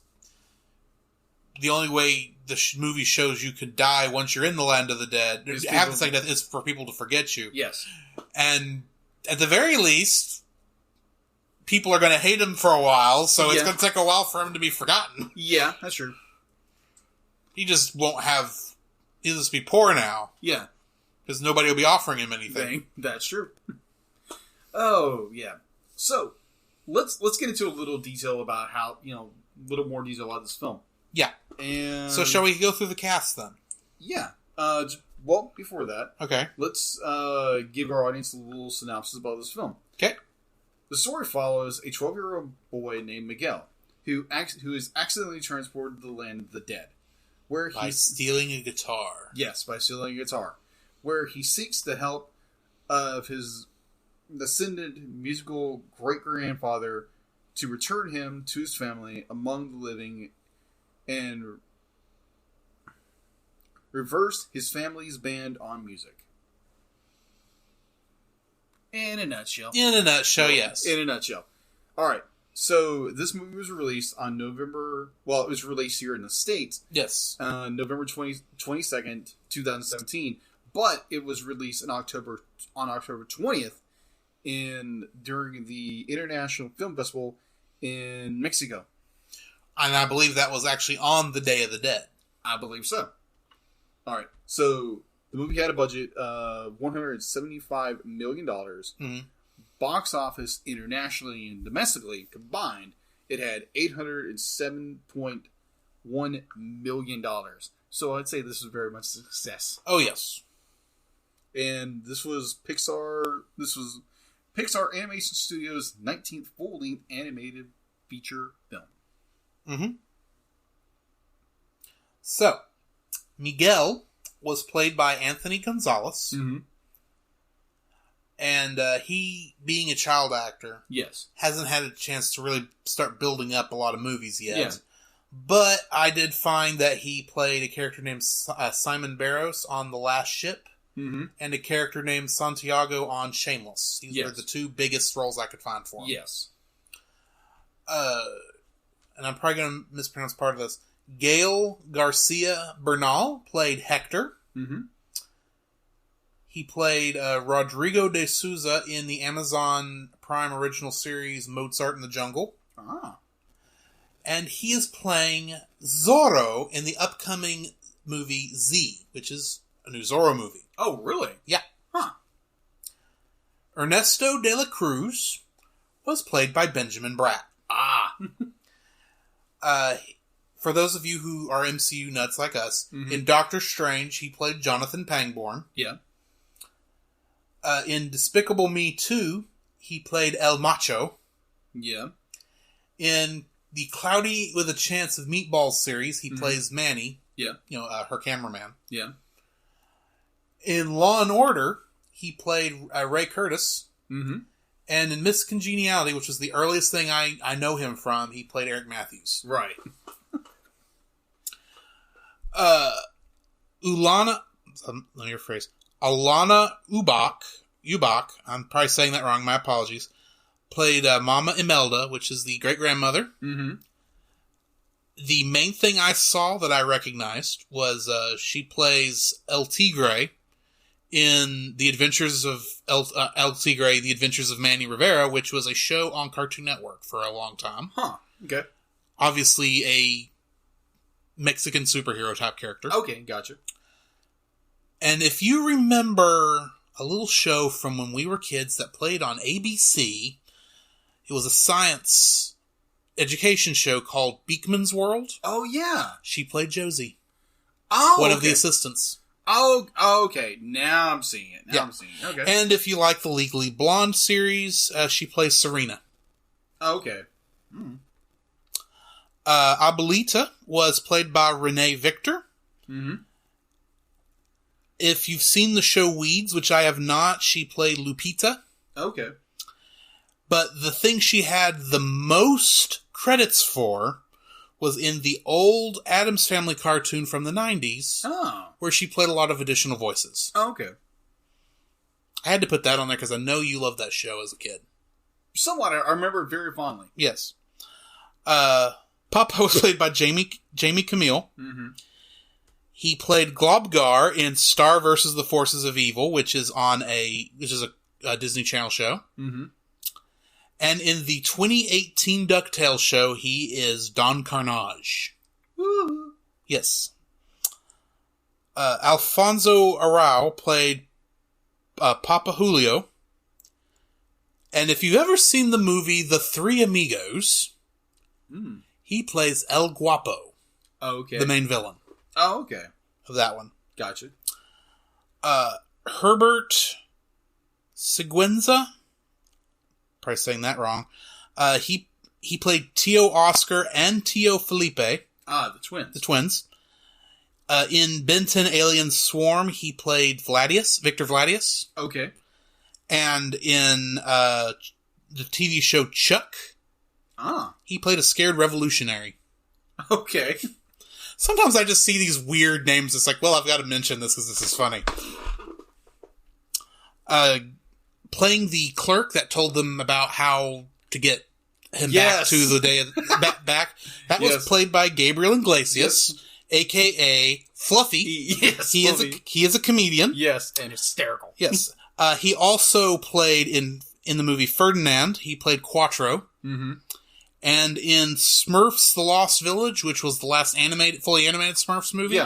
Speaker 2: the only way the movie shows you could die once you're in the land of the dead, half the second death, is for people to forget you.
Speaker 1: Yes.
Speaker 2: And at the very least, people are going to hate him for a while, so it's going to take a while for him to be forgotten.
Speaker 1: Yeah, that's true.
Speaker 2: He just won't have... He'll just be poor now.
Speaker 1: Yeah.
Speaker 2: Because nobody will be offering him anything.
Speaker 1: That's true. Oh, yeah. So, let's get into a little detail about how, a little more detail about this film.
Speaker 2: Yeah.
Speaker 1: And
Speaker 2: so shall we go through the cast then?
Speaker 1: Yeah. Before that,
Speaker 2: okay,
Speaker 1: let's give our audience a little synopsis about this film.
Speaker 2: Okay.
Speaker 1: The story follows a 12-year-old boy named Miguel, who is accidentally transported to the land of the dead,
Speaker 2: by stealing a guitar.
Speaker 1: Yes, by stealing a guitar, where he seeks the help of his descendant musical great-grandfather to return him to his family among the living and reverse his family's ban on music. In a nutshell.
Speaker 2: Yes.
Speaker 1: In a nutshell. Alright, so this movie was released on November... Well, it was released here in the States.
Speaker 2: Yes.
Speaker 1: November 22nd, 2017. But it was released on October 20th during the International Film Festival in Mexico.
Speaker 2: And I believe that was actually on the Day of the Dead.
Speaker 1: I believe so. Alright, so the movie had a budget of $175 million.
Speaker 2: Mm-hmm.
Speaker 1: Box office internationally and domestically combined, it had $807.1 million. So I'd say this was very much a success.
Speaker 2: Oh, yes.
Speaker 1: And this was Pixar Animation Studios' 19th full-length animated feature film.
Speaker 2: Mm-hmm. So, Miguel was played by Anthony Gonzalez.
Speaker 1: Mm-hmm.
Speaker 2: And he, being a child actor,
Speaker 1: yes,
Speaker 2: hasn't had a chance to really start building up a lot of movies yet.
Speaker 1: Yeah.
Speaker 2: But I did find that he played a character named Simon Barros on The Last Ship,
Speaker 1: mm-hmm.
Speaker 2: and a character named Santiago on Shameless. These
Speaker 1: yes.
Speaker 2: were the two biggest roles I could find for him.
Speaker 1: Yes.
Speaker 2: And I'm probably going to mispronounce part of this. Gael Garcia Bernal played Hector.
Speaker 1: Mm-hmm.
Speaker 2: He played Rodrigo de Souza in the Amazon Prime original series Mozart in the Jungle.
Speaker 1: Ah.
Speaker 2: And he is playing Zorro in the upcoming movie Z, which is a new Zorro movie.
Speaker 1: Oh, really?
Speaker 2: Yeah.
Speaker 1: Huh.
Speaker 2: Ernesto de la Cruz was played by Benjamin Bratt.
Speaker 1: Ah.
Speaker 2: For those of you who are MCU nuts like us, in Doctor Strange, he played Jonathan Pangborn.
Speaker 1: Yeah.
Speaker 2: In Despicable Me 2, he played El Macho.
Speaker 1: Yeah.
Speaker 2: In the Cloudy with a Chance of Meatballs series, he plays Manny.
Speaker 1: Yeah.
Speaker 2: You know, her cameraman.
Speaker 1: Yeah.
Speaker 2: In Law and Order, he played Ray Curtis.
Speaker 1: Mm-hmm.
Speaker 2: And in Miss Congeniality, which was the earliest thing I know him from, he played Eric Matthews.
Speaker 1: Right.
Speaker 2: Let me rephrase. Alana Ubach, I'm probably saying that wrong, my apologies, played Mama Imelda, which is the great-grandmother.
Speaker 1: Mm-hmm.
Speaker 2: The main thing I saw that I recognized was she plays El Tigre in The Adventures of El Tigre, The Adventures of Manny Rivera, which was a show on Cartoon Network for a long time.
Speaker 1: Huh. Okay.
Speaker 2: Obviously a Mexican superhero type character.
Speaker 1: Okay, gotcha.
Speaker 2: And if you remember a little show from when we were kids that played on ABC, it was a science education show called Beekman's World.
Speaker 1: Oh, yeah.
Speaker 2: She played Josie.
Speaker 1: Oh,
Speaker 2: one of the assistants.
Speaker 1: Oh, okay. Now I'm seeing it. I'm seeing it. Okay.
Speaker 2: And if you like the Legally Blonde series, she plays Serena.
Speaker 1: Okay. Hmm.
Speaker 2: Abuelita was played by Renee Victor.
Speaker 1: Mm-hmm.
Speaker 2: If you've seen the show Weeds, which I have not, she played Lupita.
Speaker 1: Okay.
Speaker 2: But the thing she had the most credits for was in the old Addams Family cartoon from the 90s, where she played a lot of additional voices.
Speaker 1: Okay.
Speaker 2: I had to put that on there because I know you loved that show as a kid.
Speaker 1: Somewhat. I remember it very fondly.
Speaker 2: Yes. Papa was played by Jamie Camille.
Speaker 1: Mm-hmm.
Speaker 2: He played Globgar in Star vs. the Forces of Evil, which is a Disney Channel show.
Speaker 1: Mm-hmm.
Speaker 2: And in the 2018 DuckTales show, he is Don Carnage.
Speaker 1: Woo.
Speaker 2: Yes. Alfonso Arau played Papa Julio. And if you've ever seen the movie The Three Amigos, he plays El Guapo.
Speaker 1: Okay.
Speaker 2: The main villain.
Speaker 1: Oh, okay.
Speaker 2: Of that one.
Speaker 1: Gotcha.
Speaker 2: Herbert Siguenza. Probably saying that wrong. He played Tio Oscar and Tio Felipe.
Speaker 1: Ah, the twins.
Speaker 2: The twins. In Ben 10 Alien Swarm, he played Victor Vladius.
Speaker 1: Okay.
Speaker 2: And in the TV show Chuck, he played a scared revolutionary.
Speaker 1: Okay.
Speaker 2: Sometimes I just see these weird names. It's like, well, I've got to mention this because this is funny. Playing the clerk that told them about how to get him back to the day of back. That was played by Gabriel Iglesias, a.k.a. Fluffy. He is a comedian.
Speaker 1: Yes, and hysterical.
Speaker 2: Yes. He also played in the movie Ferdinand. He played Quattro.
Speaker 1: Mm-hmm.
Speaker 2: And in Smurfs: The Lost Village, which was the last fully animated Smurfs movie,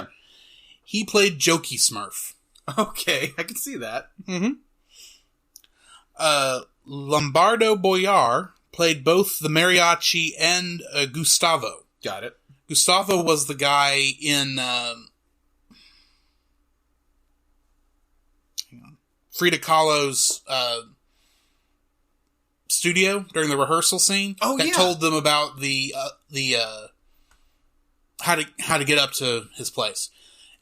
Speaker 2: he played Jokey Smurf.
Speaker 1: Okay, I can see that.
Speaker 2: Mm-hmm. Lombardo Boyar played both the mariachi and Gustavo.
Speaker 1: Got it.
Speaker 2: Gustavo was the guy in Frida Kahlo's studio during the rehearsal scene. That told them about the how to get up to his place.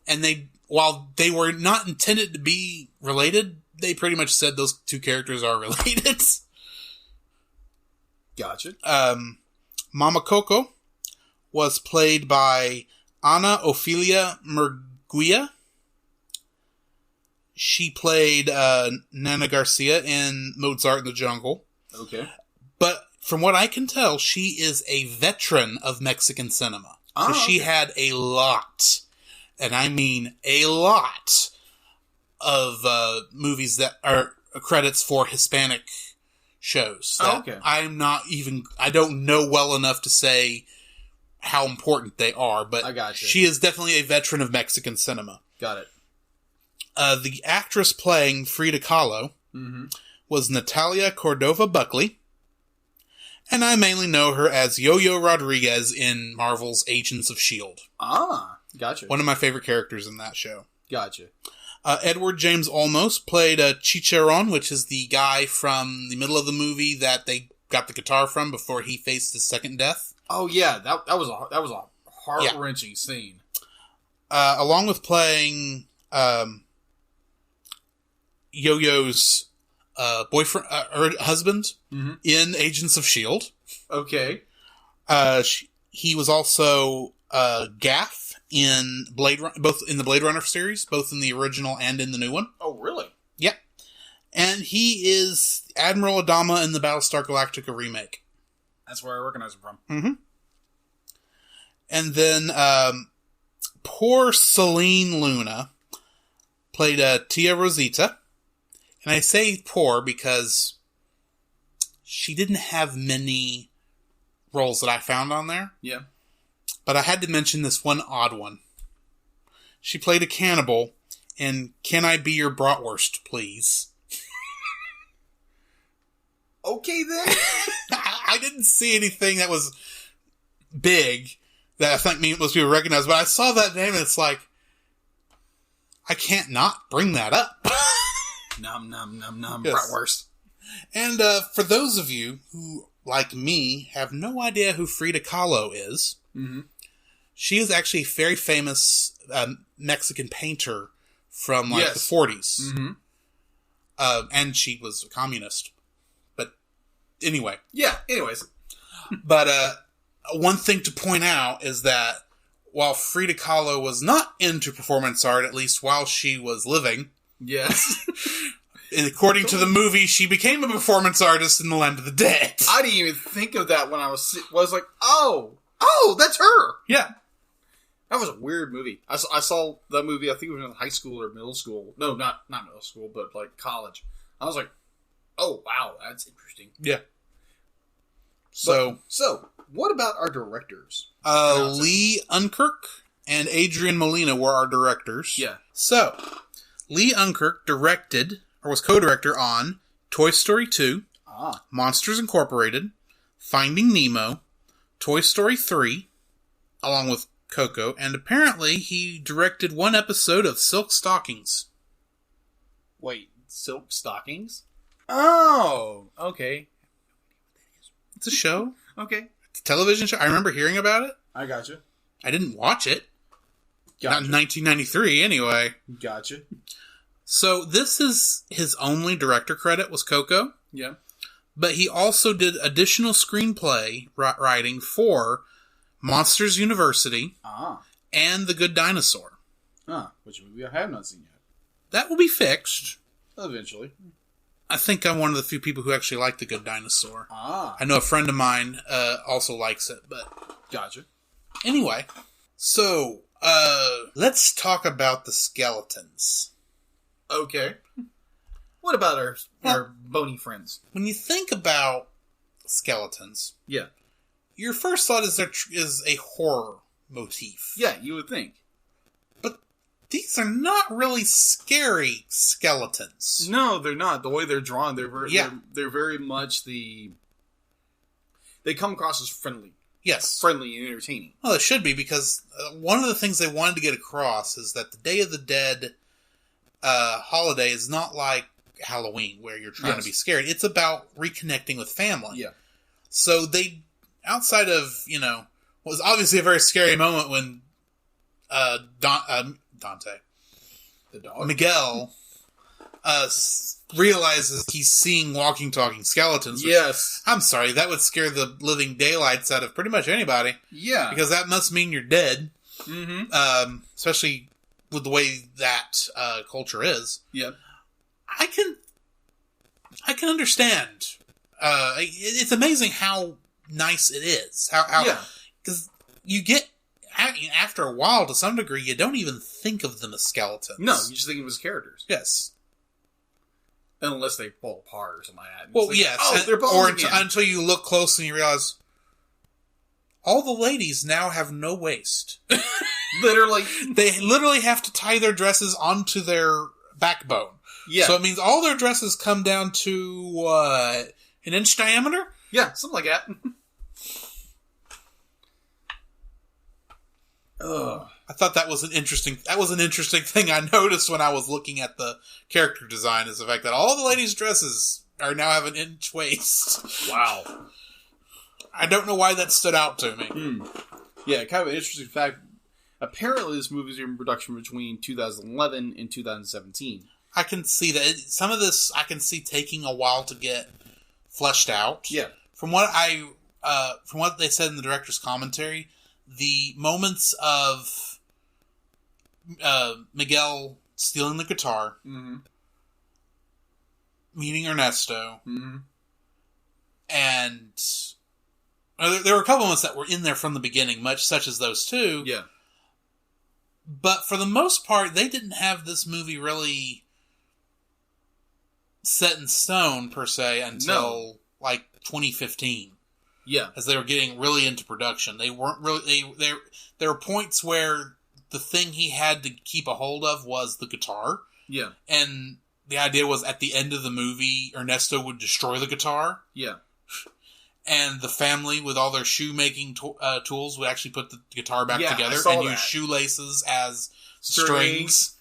Speaker 2: And while they were not intended to be related, they pretty much said those two characters are related.
Speaker 1: Gotcha.
Speaker 2: Mama Coco was played by Ana Ofelia Murguia. She played Nana Garcia in Mozart in the Jungle.
Speaker 1: Okay.
Speaker 2: But from what I can tell, she is a veteran of Mexican cinema. So she had a lot, and I mean a lot, movies that are credits for Hispanic shows.
Speaker 1: Okay.
Speaker 2: I don't know well enough to say how important they are, but
Speaker 1: I got you.
Speaker 2: She is definitely a veteran of Mexican cinema.
Speaker 1: Got it.
Speaker 2: The actress playing Frida Kahlo was Natalia Cordova Buckley, and I mainly know her as Yo-Yo Rodriguez in Marvel's Agents of S.H.I.E.L.D.
Speaker 1: Ah, gotcha.
Speaker 2: One of my favorite characters in that show.
Speaker 1: Gotcha.
Speaker 2: Edward James Olmos played Chicharon, which is the guy from the middle of the movie that they got the guitar from before he faced his second death.
Speaker 1: Oh yeah, that was a heart-wrenching scene.
Speaker 2: Along with playing Yo-Yo's boyfriend or husband in Agents of S.H.I.E.L.D.
Speaker 1: Okay.
Speaker 2: He was also Gaff in both in the Blade Runner series, both in the original and in the new one.
Speaker 1: Oh, really?
Speaker 2: Yep. And he is Admiral Adama in the Battlestar Galactica remake.
Speaker 1: That's where I recognize him from.
Speaker 2: Mm-hmm. And then poor Celine Luna played Tia Rosita. And I say poor because she didn't have many roles that I found on there.
Speaker 1: Yeah.
Speaker 2: But I had to mention this one odd one. She played a cannibal in Can I Be Your Bratwurst, Please?
Speaker 1: Okay, then.
Speaker 2: I didn't see anything that was big that I think most people recognize, but I saw that name and it's like, I can't not bring that up.
Speaker 1: Nom, nom, nom, nom,
Speaker 2: yes.
Speaker 1: bratwurst.
Speaker 2: And for those of you who, like me, have no idea who Frida Kahlo is, she is actually a very famous Mexican painter from the 40s. And she was a communist. But anyway.
Speaker 1: Yeah, anyways.
Speaker 2: But one thing to point out is that while Frida Kahlo was not into performance art, at least while she was living...
Speaker 1: Yes.
Speaker 2: And according to the movie, she became a performance artist in The Land of the Dead.
Speaker 1: I didn't even think of that when I was like, oh, that's her.
Speaker 2: Yeah.
Speaker 1: That was a weird movie. I saw that movie, I think it was in high school or middle school. No, not middle school, but like college. I was like, oh, wow, that's interesting.
Speaker 2: Yeah.
Speaker 1: So what about our directors?
Speaker 2: Lee Unkirk and Adrian Molina were our directors.
Speaker 1: Yeah.
Speaker 2: So, Lee Unkirk directed, or was co-director on, Toy Story 2, Monsters Incorporated, Finding Nemo, Toy Story 3, along with Coco, and apparently he directed one episode of Silk Stockings.
Speaker 1: Wait, Silk Stockings? Oh, okay.
Speaker 2: It's a show.
Speaker 1: Okay.
Speaker 2: It's a television show. I remember hearing about it.
Speaker 1: I gotcha.
Speaker 2: I didn't watch it.
Speaker 1: Gotcha.
Speaker 2: Not in 1993, anyway.
Speaker 1: Gotcha.
Speaker 2: So this is his only director credit was Coco.
Speaker 1: Yeah.
Speaker 2: But he also did additional screenplay writing for Monsters University and The Good Dinosaur.
Speaker 1: Which movie I have not seen yet.
Speaker 2: That will be fixed.
Speaker 1: Eventually.
Speaker 2: I think I'm one of the few people who actually like The Good Dinosaur.
Speaker 1: I
Speaker 2: know a friend of mine also likes it, but...
Speaker 1: Gotcha.
Speaker 2: Anyway, so... let's talk about the skeletons.
Speaker 1: Okay. What about our bony friends?
Speaker 2: When you think about skeletons, your first thought is there is a horror motif.
Speaker 1: Yeah, you would think.
Speaker 2: But these are not really scary skeletons.
Speaker 1: No, they're not. The way they're drawn, they're very much they come across as friendly.
Speaker 2: Yes.
Speaker 1: Friendly and entertaining.
Speaker 2: Well, it should be, because one of the things they wanted to get across is that the Day of the Dead holiday is not like Halloween, where you're trying to be scared. It's about reconnecting with family.
Speaker 1: Yeah.
Speaker 2: So they, outside of, what was obviously a very scary moment when Dante,
Speaker 1: the dog,
Speaker 2: Miguel, realizes he's seeing walking, talking skeletons.
Speaker 1: Yes.
Speaker 2: I'm sorry, that would scare the living daylights out of pretty much anybody.
Speaker 1: Yeah.
Speaker 2: Because that must mean you're dead.
Speaker 1: Mm-hmm.
Speaker 2: Especially with the way that culture is.
Speaker 1: Yeah.
Speaker 2: I can understand. It's amazing how nice it is. How because you get after a while, to some degree, you don't even think of them as skeletons.
Speaker 1: No, you just think of them as characters.
Speaker 2: Yes.
Speaker 1: Unless they fall apart or something like that.
Speaker 2: Well, yes.
Speaker 1: Oh, they're bones
Speaker 2: or until you look close and you realize all the ladies now have no waist.
Speaker 1: Literally.
Speaker 2: They literally have to tie their dresses onto their backbone.
Speaker 1: Yeah.
Speaker 2: So it means all their dresses come down to, what, an inch diameter?
Speaker 1: Yeah, something like that.
Speaker 2: Ugh. I thought that was an interesting thing I noticed when I was looking at the character design, is the fact that all the ladies' dresses are now have an inch waist.
Speaker 1: Wow.
Speaker 2: I don't know why that stood out to me.
Speaker 1: Yeah, kind of an interesting fact. Apparently this movie is in production between 2011 and 2017.
Speaker 2: I can see that. Some of this I can see taking a while to get fleshed out.
Speaker 1: Yeah.
Speaker 2: From what they said in the director's commentary, the moments of Miguel stealing the guitar, meeting Ernesto, and there were a couple moments that were in there from the beginning, much such as those two.
Speaker 1: Yeah.
Speaker 2: But for the most part, they didn't have this movie really set in stone, per se, until, like, 2015.
Speaker 1: Yeah.
Speaker 2: As they were getting really into production. They weren't really... There were points where the thing he had to keep a hold of was the guitar.
Speaker 1: Yeah.
Speaker 2: And the idea was, at the end of the movie, Ernesto would destroy the guitar.
Speaker 1: Yeah.
Speaker 2: And the family, with all their shoemaking tools, would actually put the guitar back together and use shoelaces as strings.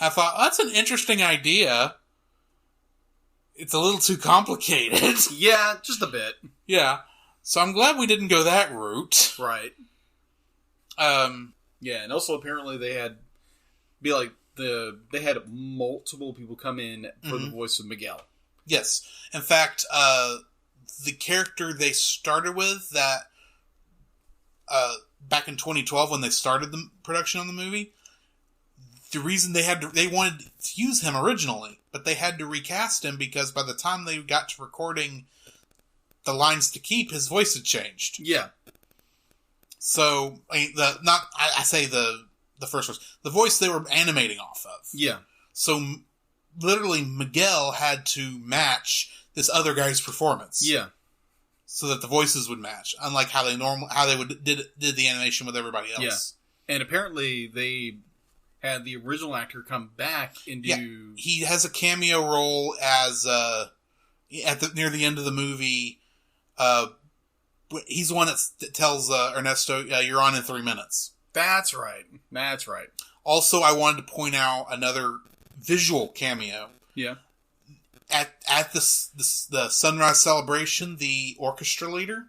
Speaker 2: I thought, that's an interesting idea. It's a little too complicated.
Speaker 1: Yeah, just a bit.
Speaker 2: Yeah. So I'm glad we didn't go that route.
Speaker 1: Right. Yeah, and also apparently they had multiple people come in for the voice of Miguel.
Speaker 2: Yes. In fact, the character they started with, that back in 2012 when they started the production on the movie, the reason they wanted to use him originally, but they had to recast him because by the time they got to recording the lines to keep, his voice had changed.
Speaker 1: Yeah.
Speaker 2: So I say the first voice, the voice they were animating off of. Yeah. So literally Miguel had to match this other guy's performance. Yeah. So that the voices would match, unlike how they did the animation with everybody else.
Speaker 1: Yeah. And apparently they had the original actor come back and do... Yeah.
Speaker 2: He has a cameo role as near the end of the movie. He's the one that tells Ernesto, "You're on in 3 minutes."
Speaker 1: That's right. That's right.
Speaker 2: Also, I wanted to point out another visual cameo. Yeah. At the Sunrise Celebration, the orchestra leader,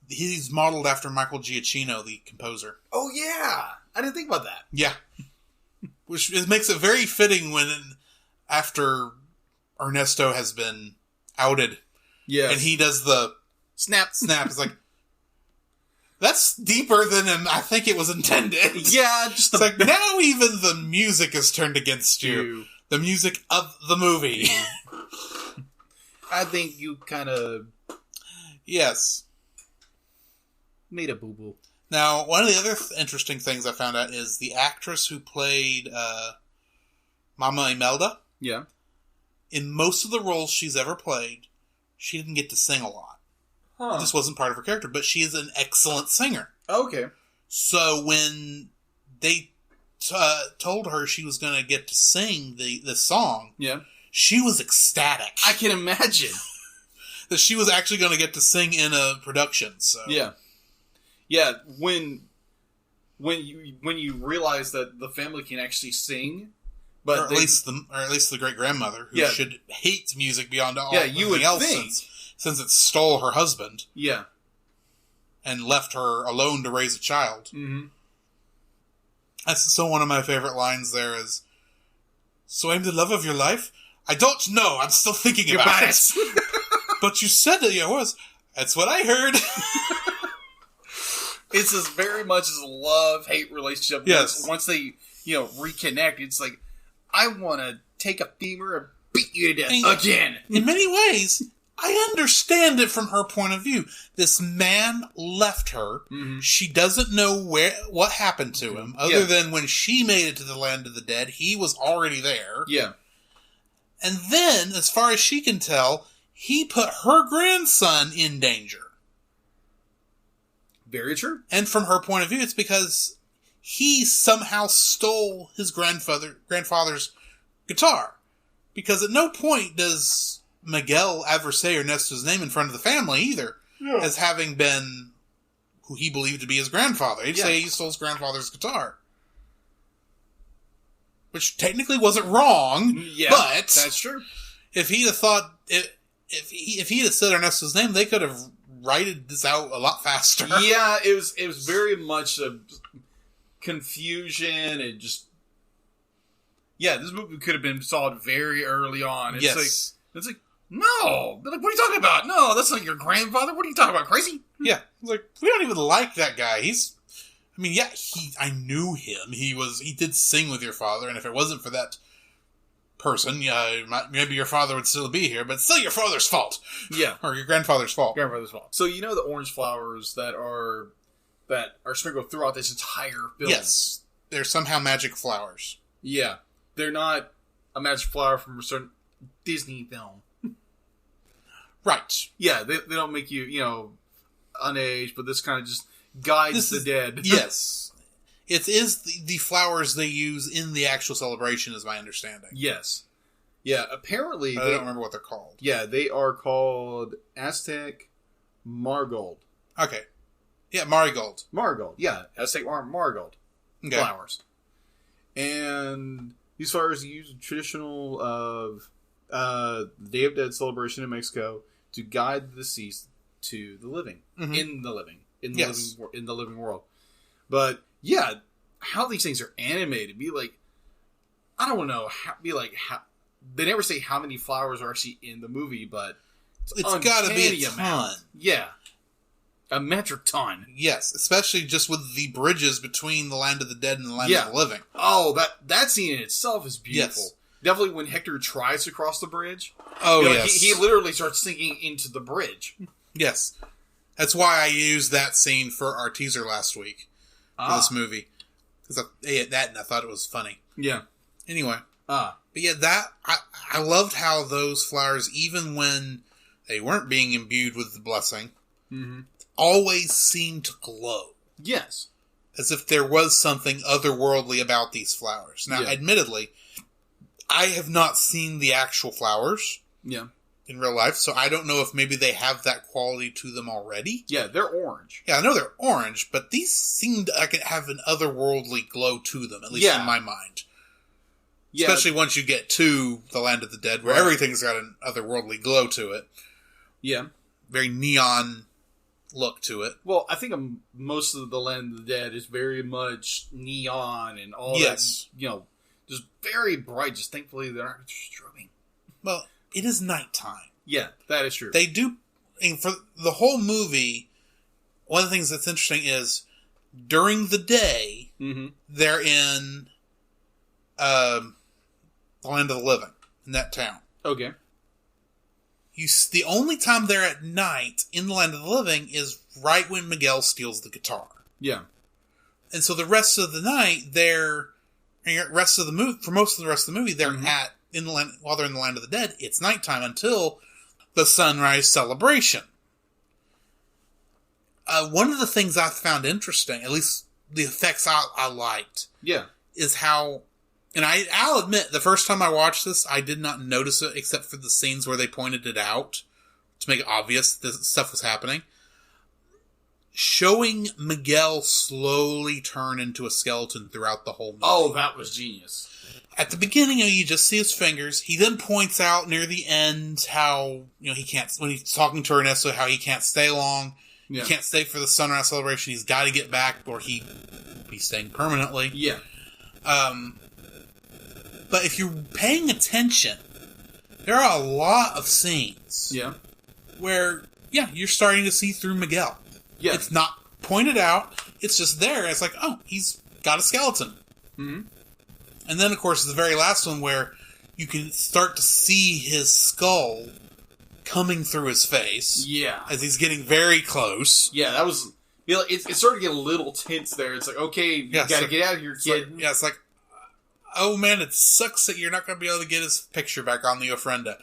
Speaker 2: he's modeled after Michael Giacchino, the composer.
Speaker 1: Oh, yeah. I didn't think about that.
Speaker 2: Yeah. Which makes it very fitting when, after Ernesto has been outed, and he does the snap. It's like, that's deeper than I think it was intended.
Speaker 1: Yeah,
Speaker 2: just like, now even the music is turned against you. The music of the movie.
Speaker 1: I think you kind of...
Speaker 2: Yes.
Speaker 1: Made a boo-boo.
Speaker 2: Now, one of the other interesting things I found out is the actress who played Mama Imelda. Yeah. In most of the roles she's ever played, she didn't get to sing a lot. Huh. This wasn't part of her character, but she is an excellent singer.
Speaker 1: Okay.
Speaker 2: So when they told her she was going to get to sing the song, she was ecstatic.
Speaker 1: I can imagine.
Speaker 2: That she was actually going to get to sing in a production. So
Speaker 1: yeah. When you realize that the family can actually sing, but
Speaker 2: or at least the great grandmother who should hate music beyond all
Speaker 1: you
Speaker 2: else
Speaker 1: think.
Speaker 2: Since it stole her husband, and left her alone to raise a child. Mm-hmm. That's so one of my favorite lines there is, "So I'm the love of your life? I don't know. I'm still thinking about it. But you said that I was. That's what I heard."
Speaker 1: It's as very much as a love-hate relationship.
Speaker 2: Yes.
Speaker 1: Once they, reconnect, it's like, I want to take a femur and beat you to death again.
Speaker 2: In many ways, I understand it from her point of view. This man left her.
Speaker 1: Mm-hmm.
Speaker 2: She doesn't know what happened to him, other than when she made it to the land of the dead, he was already there.
Speaker 1: Yeah.
Speaker 2: And then, as far as she can tell, he put her grandson in danger.
Speaker 1: Very true.
Speaker 2: And from her point of view, it's because he somehow stole his grandfather's guitar. Because at no point does Miguel ever say Ernesto's name in front of the family either, as having been who he believed to be his grandfather. He'd say he stole his grandfather's guitar. Which technically wasn't wrong, but
Speaker 1: that's true.
Speaker 2: If he'd have thought, if he'd have said Ernesto's name, they could have writed this out a lot faster.
Speaker 1: Yeah, it was very much a confusion and just... Yeah, this movie could have been solved very early on. It's like, no! They're like, what are you talking about? No, that's not your grandfather. What are you talking about, crazy?
Speaker 2: Yeah. It's like, we don't even like that guy. I knew him. He did sing with your father, and if it wasn't for that person, maybe your father would still be here, but it's still your father's fault.
Speaker 1: Yeah.
Speaker 2: Or your grandfather's fault.
Speaker 1: So you know the orange flowers that are sprinkled throughout this entire film?
Speaker 2: Yes. They're somehow magic flowers.
Speaker 1: Yeah. They're not a magic flower from a certain Disney film.
Speaker 2: Right.
Speaker 1: Yeah, they don't make you, unaged, but this kind of just guides the dead.
Speaker 2: Yes. It is the flowers they use in the actual celebration, is my understanding.
Speaker 1: Yes. Yeah, apparently...
Speaker 2: I don't remember what they're called.
Speaker 1: Yeah, they are called Aztec Marigold.
Speaker 2: Okay. Yeah, Marigold.
Speaker 1: Marigold, yeah. Aztec Marigold flowers. And these flowers use traditional of Day of Dead celebration in Mexico to guide the deceased to the living. Mm-hmm. In the living world. But yeah, how these things are animated, I don't know, how they never say how many flowers are actually in the movie, but
Speaker 2: it's got to be a ton.
Speaker 1: Yeah. A metric ton.
Speaker 2: Yes, especially just with the bridges between the land of the dead and the land of the living.
Speaker 1: Oh, that scene in itself is beautiful.
Speaker 2: Yes.
Speaker 1: Definitely when Hector tries to cross the bridge.
Speaker 2: Oh, yes.
Speaker 1: He literally starts sinking into the bridge.
Speaker 2: Yes. That's why I used that scene for our teaser last week for this movie. Because I thought it was funny.
Speaker 1: Yeah.
Speaker 2: Anyway. But yeah, I loved how those flowers, even when they weren't being imbued with the blessing, always seemed to glow.
Speaker 1: Yes.
Speaker 2: As if there was something otherworldly about these flowers. Now, admittedly, I have not seen the actual flowers.
Speaker 1: Yeah.
Speaker 2: In real life, so I don't know if maybe they have that quality to them already.
Speaker 1: Yeah, they're orange.
Speaker 2: Yeah, I know they're orange, but these seemed like it have an otherworldly glow to them, at least in my mind. Yeah. Especially once you get to the Land of the Dead, where everything's got an otherworldly glow to it.
Speaker 1: Yeah.
Speaker 2: Very neon look to it.
Speaker 1: Well, I think most of the Land of the Dead is very much neon and all that, just very bright. Just thankfully they're not strobing.
Speaker 2: Well, it is nighttime.
Speaker 1: Yeah, that is true.
Speaker 2: They do, and for the whole movie, one of the things that's interesting is during the day, they're in the Land of the Living, in that town.
Speaker 1: Okay.
Speaker 2: The only time they're at night in the Land of the Living is right when Miguel steals the guitar.
Speaker 1: Yeah.
Speaker 2: And so the rest of the night, for most of the rest of the movie, they're while they're in the Land of the Dead, it's nighttime until the sunrise celebration. One of the things I found interesting, at least the effects I liked, is how, and I'll admit, the first time I watched this, I did not notice it except for the scenes where they pointed it out to make it obvious that stuff was happening. Showing Miguel slowly turn into a skeleton throughout the whole movie.
Speaker 1: Oh, that was genius.
Speaker 2: At the beginning, you just see his fingers. He then points out near the end how, he can't, when he's talking to Ernesto, how he can't stay long. Yeah. He can't stay for the sunrise celebration. He's got to get back or he'd be staying permanently.
Speaker 1: Yeah.
Speaker 2: But if you're paying attention, there are a lot of scenes.
Speaker 1: Yeah.
Speaker 2: Where, you're starting to see through Miguel. Yeah. It's not pointed out. It's just there. It's like, oh, he's got a skeleton. Mm-hmm. And then, of course, the very last one where you can start to see his skull coming through his face.
Speaker 1: Yeah.
Speaker 2: As he's getting very close.
Speaker 1: Yeah, that was... You know, it started to get a little tense there. It's like, okay, you gotta get out of here, kid.
Speaker 2: It's like, oh man, it sucks that you're not going to be able to get his picture back on the ofrenda.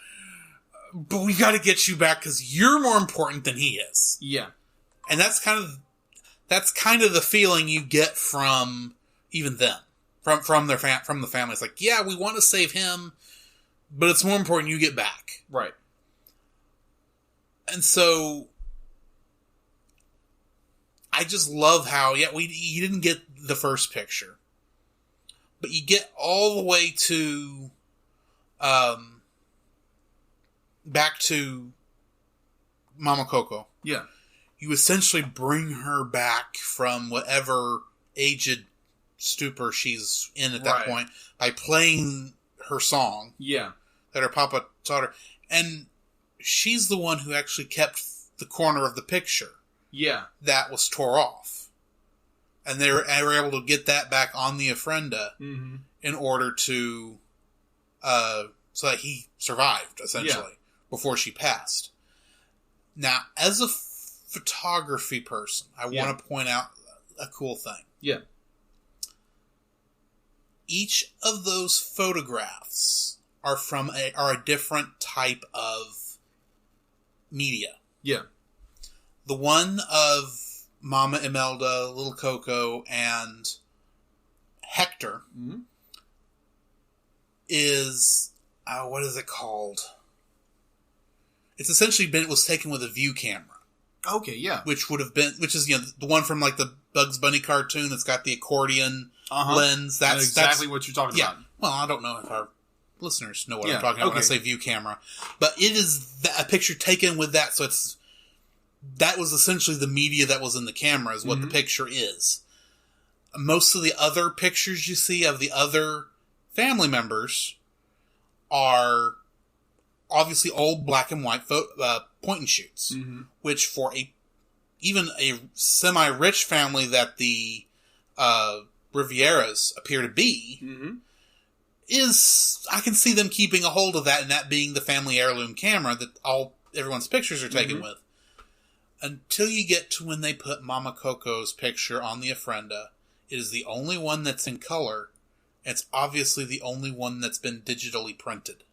Speaker 2: But we got to get you back because you're more important than he is.
Speaker 1: Yeah.
Speaker 2: And that's kind of the feeling you get from even them. From the family. It's like, yeah, we want to save him, but it's more important you get back.
Speaker 1: Right.
Speaker 2: And so I just love how, you didn't get the first picture, but you get all the way to, back to Mama Coco.
Speaker 1: Yeah.
Speaker 2: You essentially bring her back from whatever aged stupor she's in at that point by playing her song.
Speaker 1: Yeah.
Speaker 2: That her papa taught her. And she's the one who actually kept the corner of the picture.
Speaker 1: Yeah.
Speaker 2: That was tore off. And they were able to get that back on the ofrenda in order to, so that he survived, essentially, before she passed. Now, as a photography person, I want to point out a cool thing.
Speaker 1: Yeah.
Speaker 2: Each of those photographs are a different type of media.
Speaker 1: Yeah.
Speaker 2: The one of Mama Imelda, Little Coco, and Hector is, what is it called? It's essentially was taken with a view camera.
Speaker 1: Okay, yeah.
Speaker 2: Which is the one from like the Bugs Bunny cartoon that's got the accordion lens. That's
Speaker 1: exactly what you're talking about.
Speaker 2: Well, I don't know if our listeners know what I'm talking about when I say view camera, but it is a picture taken with that. So that was essentially the media that was in the camera is what the picture is. Most of the other pictures you see of the other family members are obviously old black and white point and shoots, which for even a semi-rich family that the Rivieras appear to be, I can see them keeping a hold of that and that being the family heirloom camera that everyone's pictures are taken with. Until you get to when they put Mama Coco's picture on the ofrenda, it is the only one that's in color. It's obviously the only one that's been digitally printed.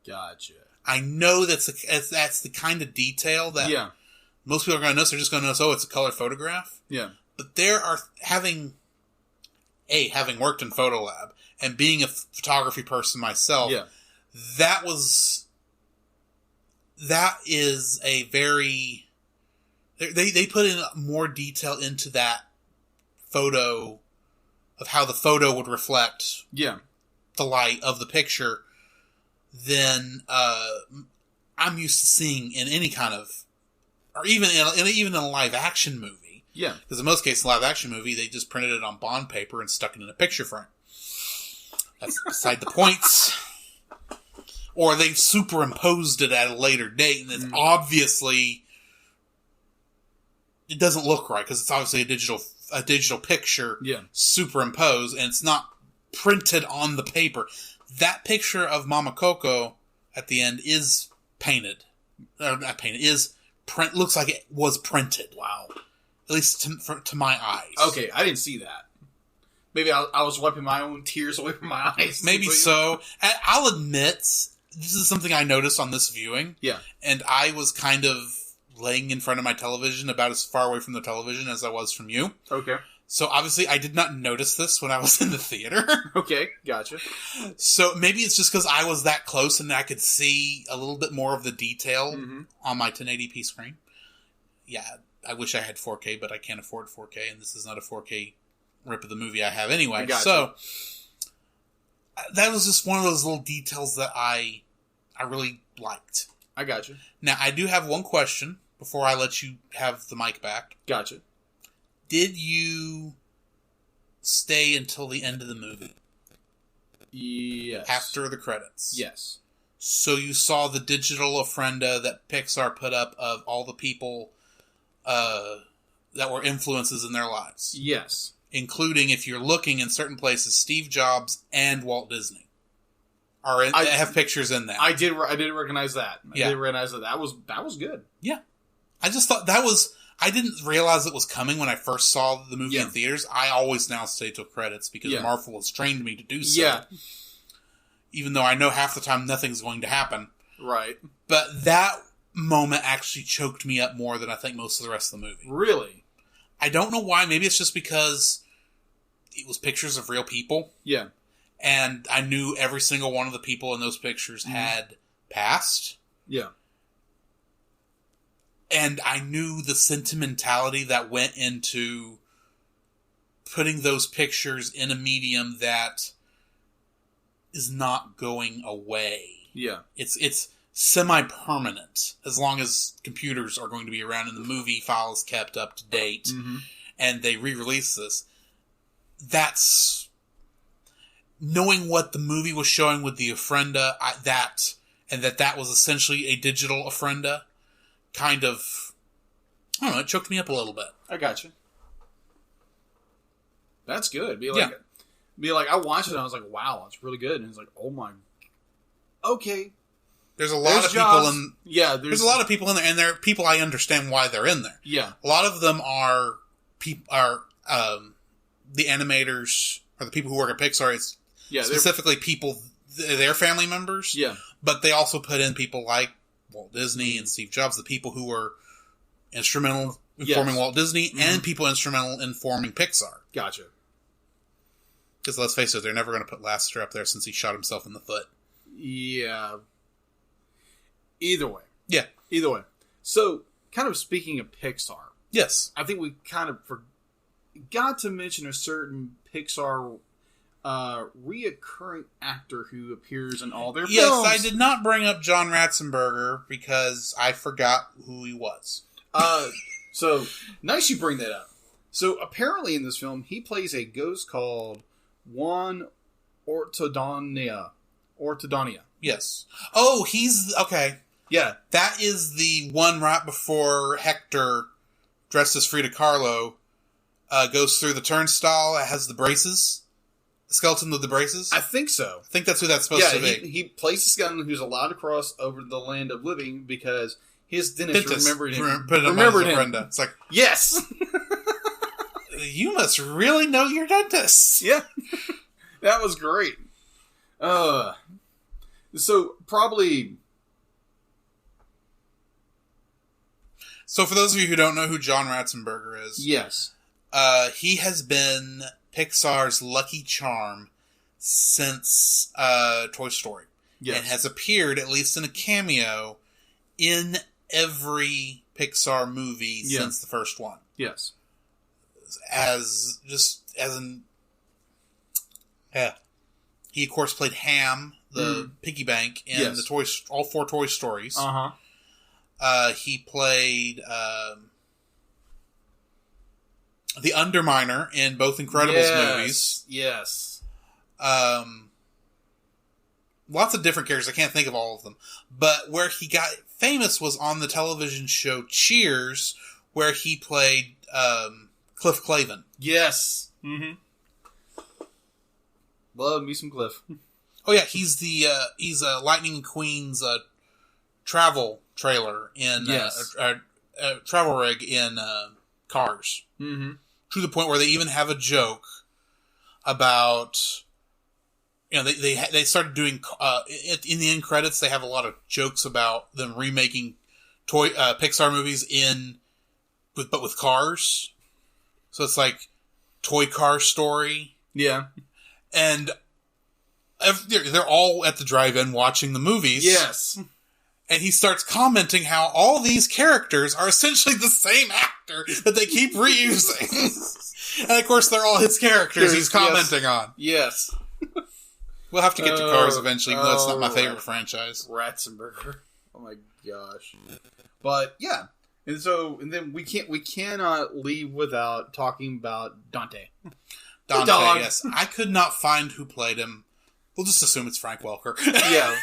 Speaker 1: Gotcha.
Speaker 2: I know that's the kind of detail that most people are going to notice. They're just going to notice, it's a color photograph. Yeah. But there are having worked in Photo Lab and being a photography person myself, that is a very... They put in more detail into that photo of how the photo would reflect the light of the picture than I'm used to seeing in any kind of... Or even in a live-action movie. Yeah. Because in most cases, a live-action movie, they just printed it on bond paper and stuck it in a picture frame. That's beside the points. Or they've superimposed it at a later date, and it's obviously... It doesn't look right, because it's obviously a digital picture superimposed, and it's not printed on the paper. That picture of Mama Coco at the end is painted. Not painted, looks like it was printed. Wow. At least to my eyes.
Speaker 1: Okay, I didn't see that. Maybe I was wiping my own tears away from my eyes.
Speaker 2: Maybe so. I'll admit, this is something I noticed on this viewing. Yeah. And I was kind of laying in front of my television about as far away from the television as I was from you. Okay. So obviously I did not notice this when I was in the theater. Okay, gotcha. So maybe it's just because I was that close and I could see a little bit more of the detail on my 1080p screen. Yeah, I wish I had 4K, but I can't afford 4K, and this is not a 4K rip of the movie I have anyway. I gotcha. So that was just one of those little details that I really liked. I gotcha. Now, I do have one question before I let you have the mic back. Gotcha. Did you stay until the end of the movie? Yes. After the credits? Yes. So you saw the digital ofrenda that Pixar put up of all the people that were influences in their lives? Yes. Including, if you're looking in certain places, Steve Jobs and Walt Disney have pictures in that.
Speaker 1: I did recognize that. I did recognize that. That was good.
Speaker 2: Yeah. I just thought I didn't realize it was coming when I first saw the movie in theaters. I always now stay till credits because Marvel has trained me to do so. Yeah. Even though I know half the time nothing's going to happen.
Speaker 1: Right.
Speaker 2: But that moment actually choked me up more than I think most of the rest of the movie.
Speaker 1: Really?
Speaker 2: I don't know why. Maybe it's just because it was pictures of real people.
Speaker 1: Yeah.
Speaker 2: And I knew every single one of the people in those pictures had passed.
Speaker 1: Yeah.
Speaker 2: And I knew the sentimentality that went into putting those pictures in a medium that is not going away.
Speaker 1: Yeah.
Speaker 2: It's semi-permanent as long as computers are going to be around and the movie file is kept up to date and they re-release this. That's knowing what the movie was showing with the Ofrenda, that was essentially a digital Ofrenda, kind of, I don't know, it choked me up a little bit.
Speaker 1: I gotcha. That's good. Be like, I watched it and I was like, wow, that's really good. And it's like, oh my, okay.
Speaker 2: There's a lot of people in. Yeah, there's a lot of people in there, and there are people I understand why they're in there.
Speaker 1: Yeah,
Speaker 2: a lot of them are the animators or the people who work at Pixar. It's specifically people, their family members.
Speaker 1: Yeah,
Speaker 2: but they also put in people like Walt Disney and Steve Jobs, the people who were instrumental in forming Walt Disney, and people instrumental in forming Pixar.
Speaker 1: Gotcha.
Speaker 2: Because let's face it, they're never going to put Lasseter up there since he shot himself in the foot.
Speaker 1: Yeah. Either way.
Speaker 2: Yeah.
Speaker 1: Either way. So, kind of speaking of Pixar.
Speaker 2: Yes.
Speaker 1: I think we kind of forgot to mention a certain Pixar reoccurring actor who appears in all their films.
Speaker 2: Yes, I did not bring up John Ratzenberger because I forgot who he was.
Speaker 1: So, nice you bring that up. So, apparently in this film, he plays a ghost called Juan Ortodonia.
Speaker 2: Yes. Oh, he's... Okay.
Speaker 1: Yeah.
Speaker 2: That is the one right before Hector, dressed as Frida Kahlo, goes through the turnstile. It has the braces. The skeleton with the braces.
Speaker 1: I think so.
Speaker 2: I think that's who that's supposed to be.
Speaker 1: He plays the skeleton who's allowed to cross over the land of living because his dentist remembered him.
Speaker 2: Remembered him. It's like...
Speaker 1: Yes!
Speaker 2: You must really know your dentist.
Speaker 1: Yeah. That was great. So, probably...
Speaker 2: So, for those of you who don't know who John Ratzenberger is...
Speaker 1: Yes.
Speaker 2: He has been Pixar's lucky charm since Toy Story. Yes. And has appeared, at least in a cameo, in every Pixar movie since the first one.
Speaker 1: Yes. He,
Speaker 2: of course, played Ham, the piggy bank, in all four Toy Stories.
Speaker 1: Uh-huh.
Speaker 2: He played the Underminer in both Incredibles movies.
Speaker 1: Yes.
Speaker 2: Lots of different characters. I can't think of all of them. But where he got famous was on the television show Cheers, where he played Cliff Clavin.
Speaker 1: Yes. Mm-hmm. Love me some Cliff.
Speaker 2: Oh yeah, he's Lightning Queen's travel trailer in travel rig in Cars.
Speaker 1: Mm-hmm.
Speaker 2: To the point where they even have a joke about, they started doing in the end credits. They have a lot of jokes about them remaking Pixar movies but with cars. So it's like Toy Car Story.
Speaker 1: Yeah.
Speaker 2: And they're all at the drive-in watching the movies.
Speaker 1: Yes.
Speaker 2: And he starts commenting how all these characters are essentially the same actor that they keep reusing. And of course, they're all his characters he's commenting on.
Speaker 1: Yes.
Speaker 2: We'll have to get to Cars eventually, even though it's not my favorite franchise.
Speaker 1: Ratzenberger. Oh my gosh. But yeah. And then we cannot leave without talking about Dante.
Speaker 2: Dante, yes. I could not find who played him. We'll just assume it's Frank Welker.
Speaker 1: Yeah.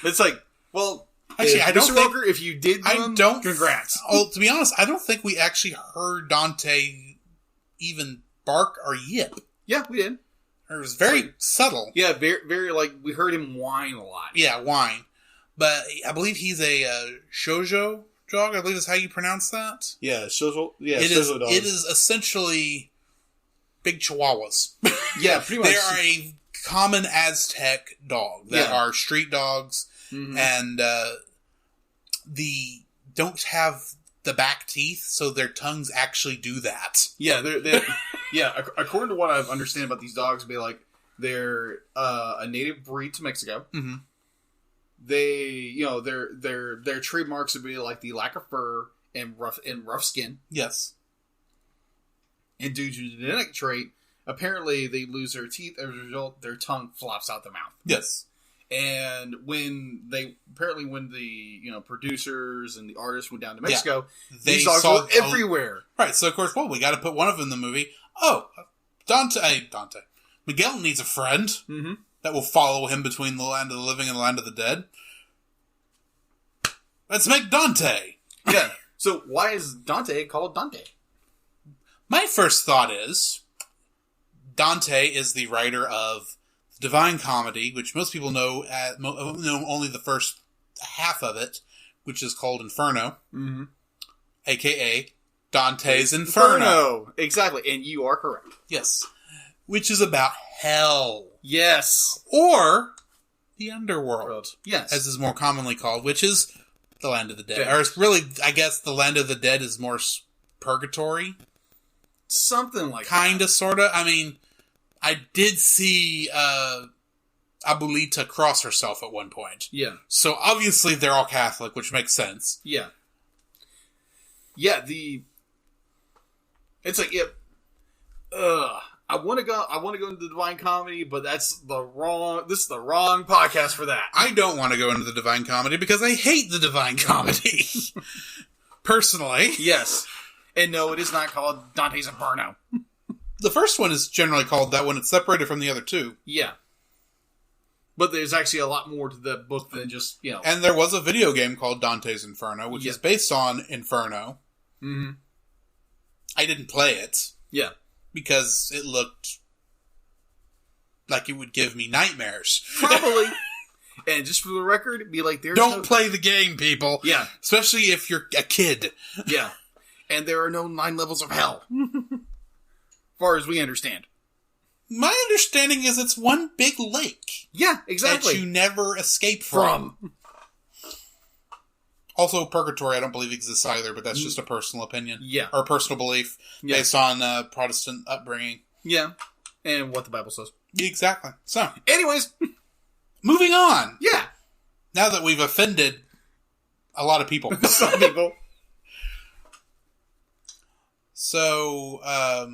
Speaker 1: It's like, well,
Speaker 2: actually, I don't think...
Speaker 1: Welker, if you did congrats.
Speaker 2: Oh, to be honest, I don't think we actually heard Dante even bark or yip.
Speaker 1: Yeah, we did.
Speaker 2: It was very subtle.
Speaker 1: Yeah, very, very, like, we heard him whine a lot.
Speaker 2: Yeah, whine. But I believe he's a shoujo dog. I believe is how you pronounce that.
Speaker 1: Yeah, shoujo. Yeah,
Speaker 2: shoujo dogs. It is essentially big chihuahuas.
Speaker 1: Yeah, pretty much.
Speaker 2: They are a common Aztec dog that are street dogs, and don't have the back teeth, so their tongues actually do that.
Speaker 1: Yeah, they're yeah. According to what I understand about these dogs, they're a native breed to Mexico. Mm-hmm. They, their trademarks would be like the lack of fur and rough skin.
Speaker 2: Yes.
Speaker 1: And due to the genetic trait, apparently they lose their teeth. As a result, their tongue flops out their mouth.
Speaker 2: Yes.
Speaker 1: And when the producers and the artists went down to Mexico, these dogs were everywhere.
Speaker 2: Right. So of course, we got to put one of them in the movie. Oh, Dante. Miguel needs a friend that will follow him between the land of the living and the land of the dead. Let's make Dante.
Speaker 1: Yeah. So why is Dante called Dante?
Speaker 2: My first thought is Dante is the writer of Divine Comedy, which most people know only the first half of it, which is called Inferno, a.k.a. Dante's Inferno.
Speaker 1: Exactly, and you are correct.
Speaker 2: Yes. Which is about hell.
Speaker 1: Yes.
Speaker 2: Or the underworld.
Speaker 1: Yes.
Speaker 2: As is more commonly called, which is the land of the dead. Or it's really, I guess the land of the dead is more purgatory.
Speaker 1: Something like
Speaker 2: Kinda, sorta. I mean, I did see Abuelita cross herself at one point. Yeah. So obviously they're all Catholic, which makes sense.
Speaker 1: Yeah. Yeah, it's like, I want to go into the Divine Comedy, but this is the wrong podcast for that.
Speaker 2: I don't want to go into the Divine Comedy because I hate the Divine Comedy. Personally.
Speaker 1: Yes. And no, it is not called Dante's Inferno.
Speaker 2: The first one is generally called that when it's separated from the other two.
Speaker 1: Yeah. But there's actually a lot more to the book than just,
Speaker 2: And there was a video game called Dante's Inferno, which is based on Inferno. Mm-hmm. I didn't play it.
Speaker 1: Yeah.
Speaker 2: Because it looked like it would give me nightmares.
Speaker 1: Probably. And just for the record, be like,
Speaker 2: don't play the game, people.
Speaker 1: Yeah.
Speaker 2: Especially if you're a kid.
Speaker 1: Yeah. And there are no 9 levels of hell. As far as we understand.
Speaker 2: My understanding is it's one big lake.
Speaker 1: Yeah, exactly.
Speaker 2: That you never escape from. Also, purgatory I don't believe exists either, but that's just a personal opinion.
Speaker 1: Yeah.
Speaker 2: Or a personal belief based on Protestant upbringing.
Speaker 1: Yeah. And what the Bible says.
Speaker 2: Exactly. So.
Speaker 1: Anyways.
Speaker 2: Moving on.
Speaker 1: Yeah.
Speaker 2: Now that we've offended a lot of people.
Speaker 1: Some people.
Speaker 2: So, I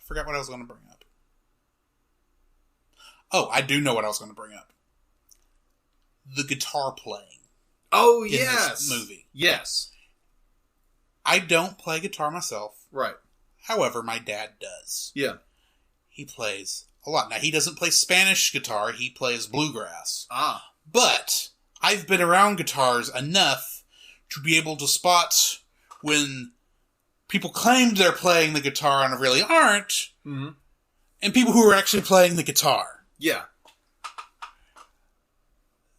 Speaker 2: forgot what I was going to bring up. Oh, I do know what I was going to bring up. The guitar playing.
Speaker 1: Oh,
Speaker 2: in
Speaker 1: yes.
Speaker 2: this movie.
Speaker 1: Yes.
Speaker 2: I don't play guitar myself.
Speaker 1: Right.
Speaker 2: However, my dad does.
Speaker 1: Yeah.
Speaker 2: He plays a lot. Now, he doesn't play Spanish guitar. He plays bluegrass.
Speaker 1: Ah.
Speaker 2: But I've been around guitars enough to be able to spot when people claimed they're playing the guitar and really aren't, and people who are actually playing the guitar.
Speaker 1: Yeah.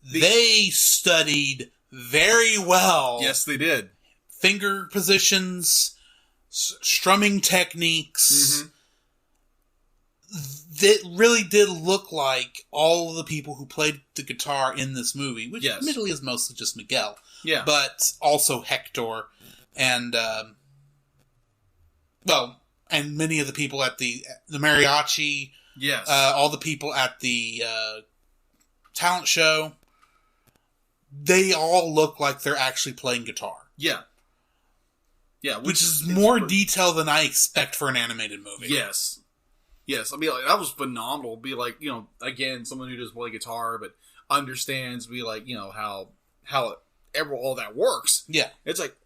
Speaker 2: They studied very well.
Speaker 1: Yes, they did.
Speaker 2: Finger positions, strumming techniques. That really did look like all of the people who played the guitar in this movie, which admittedly is mostly just Miguel.
Speaker 1: Yeah.
Speaker 2: But also Hector and, and many of the people at the mariachi.
Speaker 1: Yes.
Speaker 2: All the people at the talent show. They all look like they're actually playing guitar.
Speaker 1: Yeah. Yeah.
Speaker 2: Which is more detail than I expect for an animated movie.
Speaker 1: Yes. Yes. I mean, that was phenomenal. Be like, again, someone who doesn't play guitar, but understands, how all that works.
Speaker 2: Yeah.
Speaker 1: It's like,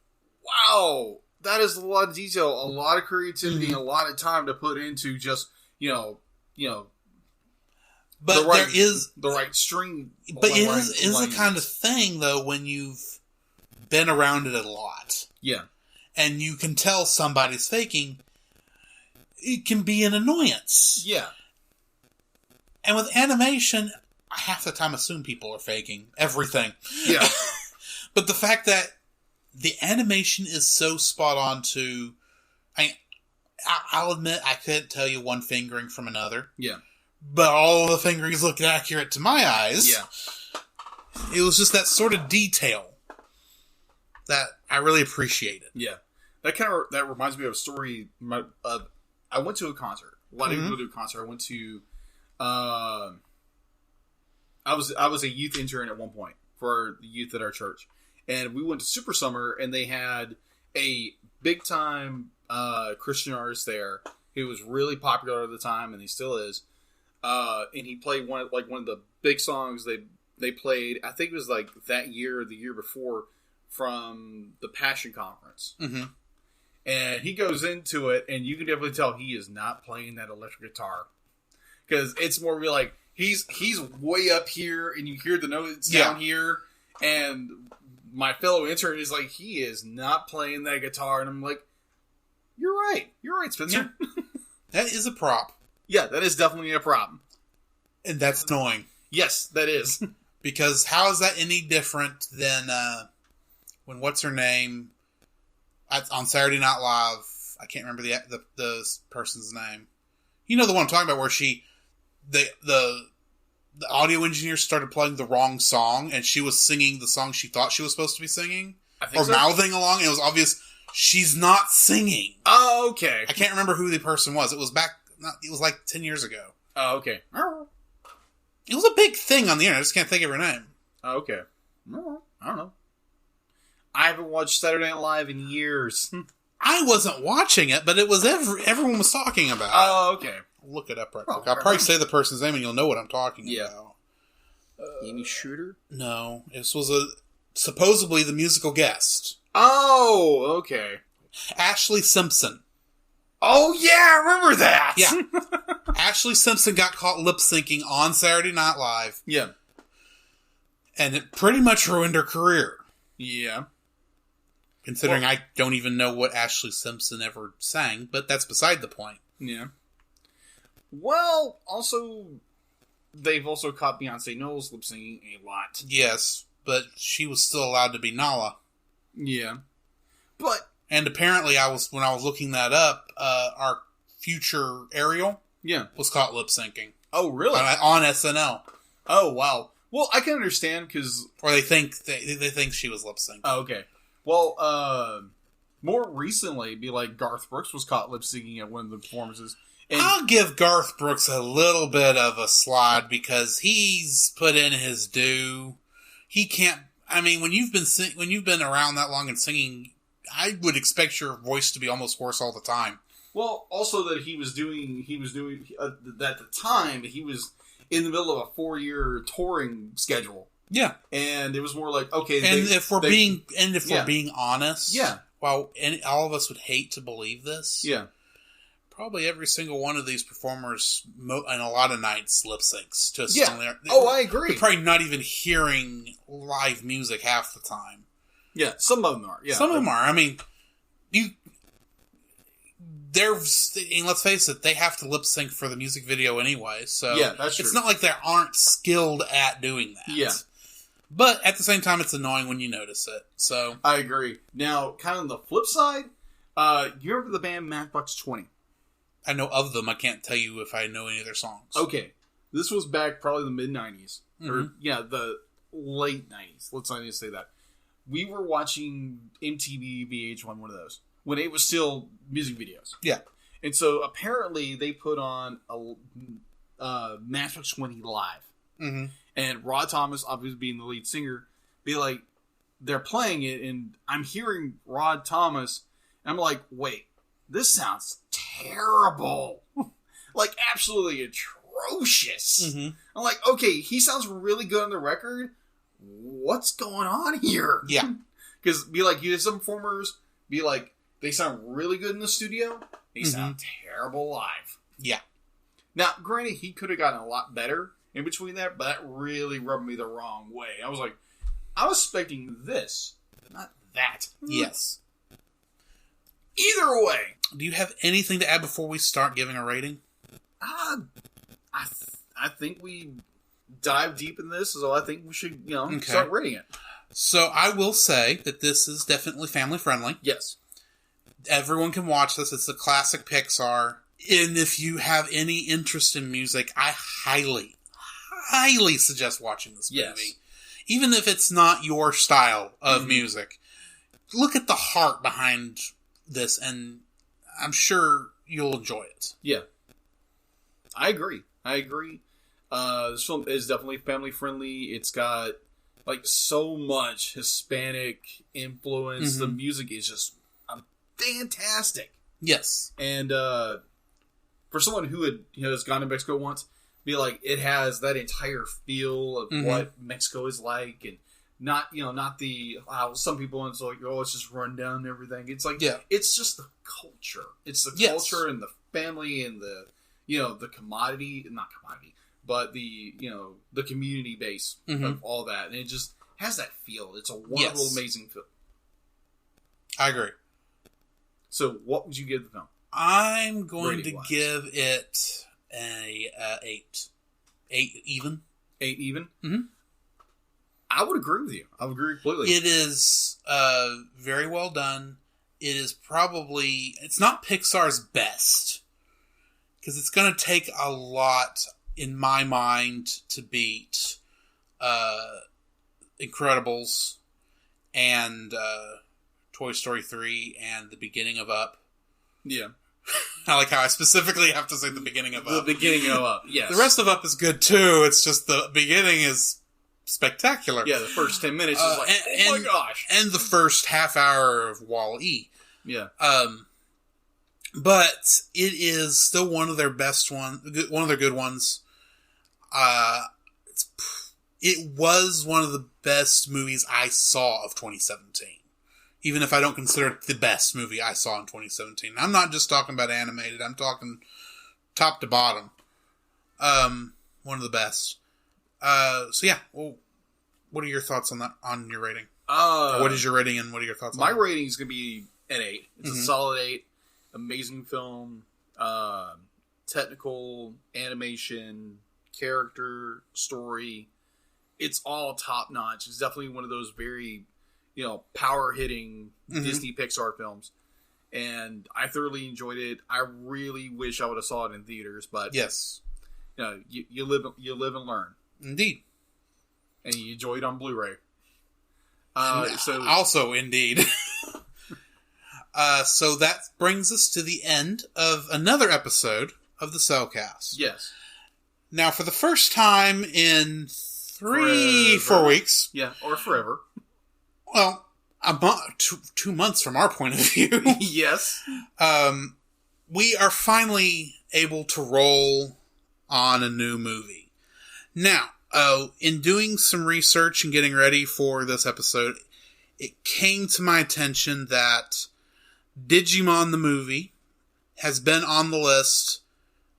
Speaker 1: wow, that is a lot of detail, a lot of creativity, a lot of time to put into just,
Speaker 2: but there is
Speaker 1: the right string.
Speaker 2: But it is the kind of thing, though, when you've been around it a lot.
Speaker 1: Yeah.
Speaker 2: And you can tell somebody's faking. it can be an annoyance.
Speaker 1: Yeah.
Speaker 2: And with animation, I half the time assume people are faking everything.
Speaker 1: Yeah.
Speaker 2: But the fact that the animation is so spot on to... I'll admit, I couldn't tell you one fingering from another.
Speaker 1: Yeah.
Speaker 2: But all the fingerings looked accurate to my eyes.
Speaker 1: Yeah.
Speaker 2: It was just that sort of detail that I really appreciated.
Speaker 1: Yeah. That reminds me of a story of... I went to a concert. A lot of people do a concert. I went to... I was a youth intern at one point for the youth at our church. And we went to Super Summer, and they had a big-time Christian artist there who was really popular at the time, and he still is. And he played one of the big songs they played. I think it was like that year or the year before from the Passion Conference. Mm-hmm. And he goes into it, and you can definitely tell he is not playing that electric guitar, because it's more like he's way up here, and you hear the notes down here, and my fellow intern is like, he is not playing that guitar, and I'm like, you're right, Spencer.
Speaker 2: Yeah. That is a prop.
Speaker 1: Yeah, that is definitely a problem.
Speaker 2: And that's annoying.
Speaker 1: Yes, that is.
Speaker 2: Because how is that any different than when what's-her-name on Saturday Night Live, I can't remember the person's name. You know the one I'm talking about, where the audio engineer started playing the wrong song, and she was singing the song she thought she was supposed to be singing? Mouthing along, and it was obvious she's not singing.
Speaker 1: Oh, okay.
Speaker 2: I can't remember who the person was. It was like 10 years ago.
Speaker 1: Oh, okay.
Speaker 2: It was a big thing on the internet. I just can't think of her name.
Speaker 1: Oh, okay. I don't know. I haven't watched Saturday Night Live in years.
Speaker 2: I wasn't watching it, but it was everyone was talking about it.
Speaker 1: Oh, okay.
Speaker 2: I'll look it up right quick. I'll probably say the person's name and you'll know what I'm talking about.
Speaker 1: Amy Shooter?
Speaker 2: No. This was supposedly the musical guest.
Speaker 1: Oh, okay.
Speaker 2: Ashley Simpson.
Speaker 1: Oh, yeah, I remember that!
Speaker 2: Yeah. Ashley Simpson got caught lip-syncing on Saturday Night Live.
Speaker 1: Yeah.
Speaker 2: And it pretty much ruined her career.
Speaker 1: Yeah.
Speaker 2: Considering I don't even know what Ashley Simpson ever sang, but that's beside the point.
Speaker 1: Yeah. Well, also, they've also caught Beyonce Knowles lip-syncing a lot.
Speaker 2: Yes, but she was still allowed to be Nala.
Speaker 1: Yeah. But...
Speaker 2: And apparently, when I was looking that up, our future Ariel was caught lip-syncing.
Speaker 1: Oh, really?
Speaker 2: On SNL.
Speaker 1: Oh, wow. Well, I can understand, because...
Speaker 2: Or they think she was lip-syncing.
Speaker 1: Oh, okay. Well, more recently, Garth Brooks was caught lip-syncing at one of the performances. And
Speaker 2: I'll give Garth Brooks a little bit of a slide, because he's put in his due. He can't... I mean, when you've been around that long and singing... I would expect your voice to be almost hoarse all the time.
Speaker 1: Well, also that he was doing at the time, he was in the middle of a 4-year touring schedule.
Speaker 2: Yeah.
Speaker 1: And it was more like, okay.
Speaker 2: And if we're being honest.
Speaker 1: Yeah.
Speaker 2: While all of us would hate to believe this.
Speaker 1: Yeah.
Speaker 2: Probably every single one of these performers, and a lot of nights, lip syncs to a
Speaker 1: song.
Speaker 2: Yeah.
Speaker 1: I agree.
Speaker 2: They're probably not even hearing live music half the time.
Speaker 1: Yeah, some of them are. Yeah,
Speaker 2: some of them are. I mean, and let's face it, they have to lip sync for the music video anyway. So
Speaker 1: yeah, that's true.
Speaker 2: It's not like they aren't skilled at doing that.
Speaker 1: Yeah,
Speaker 2: but at the same time, it's annoying when you notice it. So
Speaker 1: I agree. Now, kind of on the flip side, you remember the band Matchbox 20?
Speaker 2: I know of them. I can't tell you if I know any of their songs.
Speaker 1: Okay, this was back probably the mid '90s, or
Speaker 2: Mm-hmm.
Speaker 1: the late '90s. Let's not even say that. We were watching MTV VH1, one of those, when it was still music videos.
Speaker 2: Yeah.
Speaker 1: And so apparently they put on a Matchbox 20 live.
Speaker 2: Mm-hmm.
Speaker 1: And Rod Thomas, obviously being the lead singer, be like, they're playing it, and I'm hearing Rod Thomas, and I'm like, wait, this sounds terrible. Like, absolutely atrocious.
Speaker 2: Mm-hmm.
Speaker 1: I'm like, okay, he sounds really good on the record. What's going on here?
Speaker 2: Yeah.
Speaker 1: Because you have some performers, they sound really good in the studio. They sound terrible live.
Speaker 2: Yeah.
Speaker 1: Now, granted, he could have gotten a lot better in between that, but that really rubbed me the wrong way. I was like, I was expecting this, not that.
Speaker 2: Yes.
Speaker 1: Either way.
Speaker 2: Do you have anything to add before we start giving a rating?
Speaker 1: I think we dive deep in this, so I think we should,
Speaker 2: Okay.
Speaker 1: start rating it.
Speaker 2: So I will say that this is definitely family friendly.
Speaker 1: Yes.
Speaker 2: Everyone can watch this. It's a classic Pixar. And if you have any interest in music, I highly, highly suggest watching this movie.
Speaker 1: Yes.
Speaker 2: Even if it's not your style of music. Look at the heart behind this, and I'm sure you'll enjoy it.
Speaker 1: Yeah. I agree. This film is definitely family friendly. It's got so much Hispanic influence.
Speaker 2: Mm-hmm.
Speaker 1: The music is just fantastic.
Speaker 2: Yes.
Speaker 1: And for someone who has gone to Mexico once, it has that entire feel of what Mexico is like, and not the how some people it's it's just run down and everything. It's it's just the culture. It's the culture and the family and the the commodity, not commodity, but the the community base of all that, and it just has that feel. It's a wonderful, amazing film.
Speaker 2: I agree.
Speaker 1: So, what would you give the film?
Speaker 2: I'm going to
Speaker 1: Rating-wise.
Speaker 2: give it a 8. 8 even.
Speaker 1: 8 even?
Speaker 2: Mm-hmm.
Speaker 1: I would agree with you. I would agree completely.
Speaker 2: It is very well done. It is probably... It's not Pixar's best. Because it's going to take a lot, in my mind, to beat Incredibles and Toy Story 3 and the beginning of Up.
Speaker 1: Yeah.
Speaker 2: I like how I specifically have to say the beginning of Up.
Speaker 1: The beginning of Up, yes.
Speaker 2: The rest of Up is good too. It's just the beginning is spectacular.
Speaker 1: Yeah, the first 10 minutes is oh my gosh.
Speaker 2: And the first half hour of Wall-E.
Speaker 1: Yeah.
Speaker 2: But it is still one of their best one of their good ones. It was one of the best movies I saw of 2017. Even if I don't consider it the best movie I saw in 2017. I'm not just talking about animated. I'm talking top to bottom. One of the best. So yeah. Well, what are your thoughts on that? On your rating? What is your rating, and what are your thoughts?
Speaker 1: My
Speaker 2: on
Speaker 1: rating is going to be an 8. It's a solid 8. Amazing film. Technical, animation, character, story. It's all top notch. It's definitely one of those very power hitting Disney Pixar films, and I thoroughly enjoyed it. I really wish I would have saw it in theaters, but
Speaker 2: yes,
Speaker 1: you live and learn.
Speaker 2: Indeed,
Speaker 1: and you enjoy it on Blu-ray.
Speaker 2: So also indeed. So that brings us to the end of another episode of the Cellcast.
Speaker 1: Yes.
Speaker 2: Now, for the first time in 4 weeks,
Speaker 1: or forever.
Speaker 2: Well, 2 months from our point of view.
Speaker 1: Yes.
Speaker 2: We are finally able to roll on a new movie. Now, in doing some research and getting ready for this episode, it came to my attention that Digimon the movie has been on the list.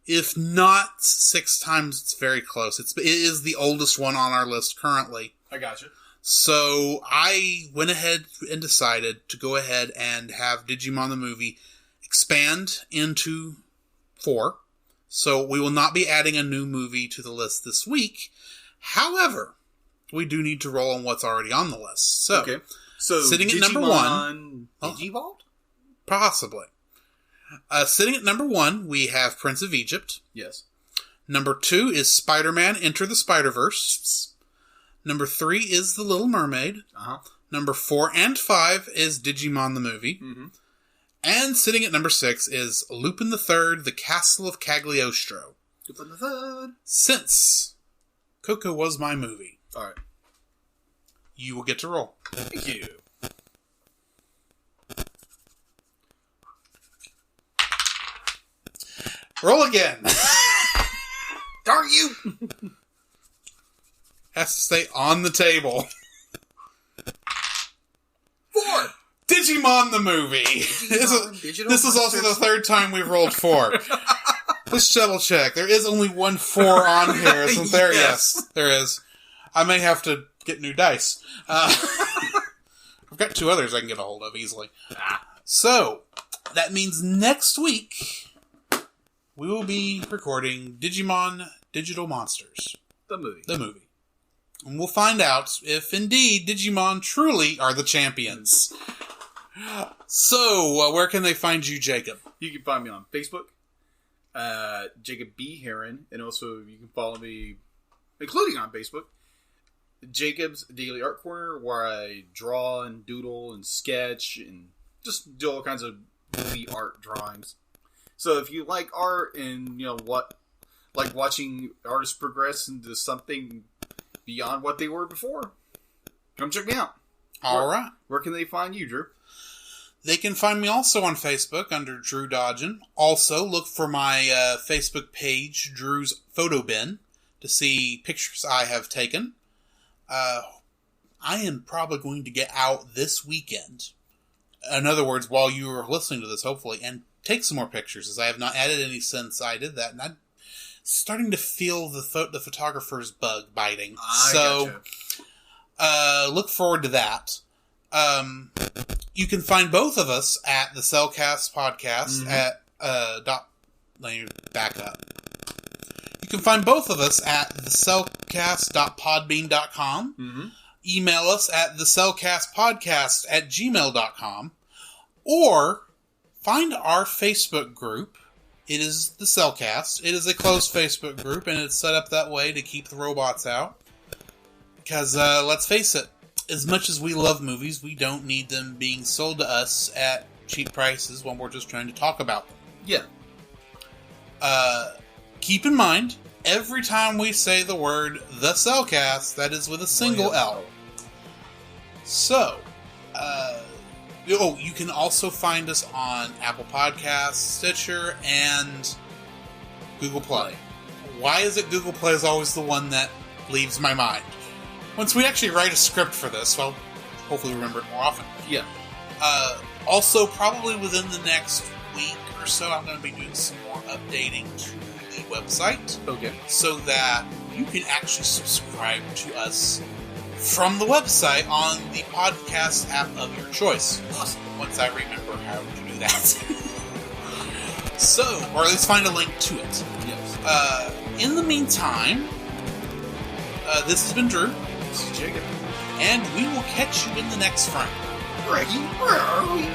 Speaker 2: If not 6 times, it's very close. It is the oldest one on our list currently.
Speaker 1: I gotcha.
Speaker 2: So I went ahead and decided to go ahead and have Digimon the movie expand into 4. So we will not be adding a new movie to the list this week. However, we do need to roll on what's already on the list. So,
Speaker 1: okay. So
Speaker 2: sitting at number 1...
Speaker 1: Digivault?
Speaker 2: Possibly. Sitting at number 1, we have Prince of Egypt.
Speaker 1: Yes.
Speaker 2: Number 2 is Spider-Man Enter the Spider-Verse. Number 3 is The Little Mermaid.
Speaker 1: Uh-huh.
Speaker 2: Number 4 and 5 is Digimon the movie.
Speaker 1: Mm-hmm.
Speaker 2: And sitting at number 6 is Lupin the Third, The Castle of Cagliostro.
Speaker 1: Lupin the Third.
Speaker 2: Since Coco was my movie.
Speaker 1: All right.
Speaker 2: You will get to roll.
Speaker 1: Thank you.
Speaker 2: Roll again.
Speaker 1: Darn you!
Speaker 2: Has to stay on the table.
Speaker 1: 4!
Speaker 2: Digimon the movie. This is also the 3rd time we've rolled 4. Let's double check. There is only one 4 on here, isn't there? Yes, there is. I may have to get new dice. I've got 2 others I can get a hold of easily. So, that means next week we will be recording Digimon Digital Monsters.
Speaker 1: The movie.
Speaker 2: And we'll find out if indeed Digimon truly are the champions. So, where can they find you, Jacob?
Speaker 1: You can find me on Facebook, Jacob B. Heron, and also you can follow me, including on Facebook, Jacob's Daily Art Corner, where I draw and doodle and sketch and just do all kinds of movie art drawings. So if you like art and like watching artists progress into something beyond what they were before, come check me out.
Speaker 2: All right.
Speaker 1: Where can they find you, Drew?
Speaker 2: They can find me also on Facebook under Drew Dodgen. Also, look for my Facebook page, Drew's Photo Bin, to see pictures I have taken. I am probably going to get out this weekend. In other words, while you are listening to this, hopefully, and take some more pictures, as I have not added any since I did that. And I'm starting to feel the photographer's bug biting.
Speaker 1: Gotcha.
Speaker 2: Look forward to that. You can find both of us at the Cellcast Podcast at let me back up. You can find both of us at thecellcast.podbean.com. Mm-hmm. Email us at thecellcastpodcast@gmail.com, or find our Facebook group. It is the Cellcast. It is a closed Facebook group, and it's set up that way to keep the robots out. Because, let's face it, as much as we love movies, we don't need them being sold to us at cheap prices when we're just trying to talk about them.
Speaker 1: Yeah.
Speaker 2: Keep in mind, every time we say the word The Cellcast, that is with a single L. So, you can also find us on Apple Podcasts, Stitcher, and Google Play. Why is it Google Play is always the one that leaves my mind? Once we actually write a script for this, well, hopefully remember it more often.
Speaker 1: Yeah.
Speaker 2: Also, probably within the next week or so, I'm going to be doing some more updating to the website.
Speaker 1: Okay.
Speaker 2: So that you can actually subscribe to us from the website on the podcast app of your choice.
Speaker 1: Awesome.
Speaker 2: Once I remember how to do that. So, or at least find a link to it.
Speaker 1: Yes.
Speaker 2: In the meantime, this has been Drew.
Speaker 1: This is Jacob.
Speaker 2: And we will catch you in the next frame.
Speaker 1: Reggie, where are we?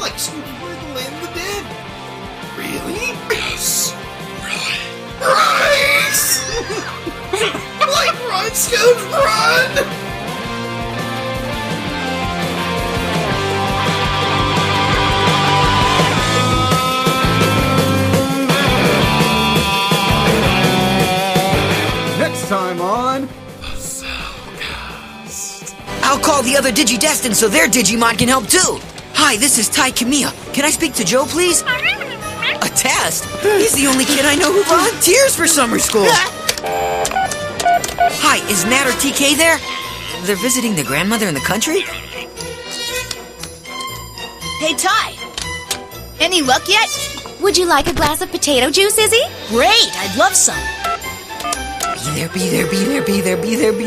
Speaker 1: Like Scooby-Doo in the Land of the Dead. Really?
Speaker 2: Yes. Really?
Speaker 1: Right! Like Run, Scoob, run! Next time on The Cellcast.
Speaker 3: I'll call the other Digidestined so their Digimon can help too. Hi, this is Tai Kamiya. Can I speak to Joe, please? A test? He's the only kid I know who volunteers for summer school. Hi, is Nat or TK there? They're visiting their grandmother in the country?
Speaker 4: Hey, Ty. Any luck yet?
Speaker 5: Would you like a glass of potato juice, Izzy?
Speaker 4: Great, I'd love some.
Speaker 3: Be there.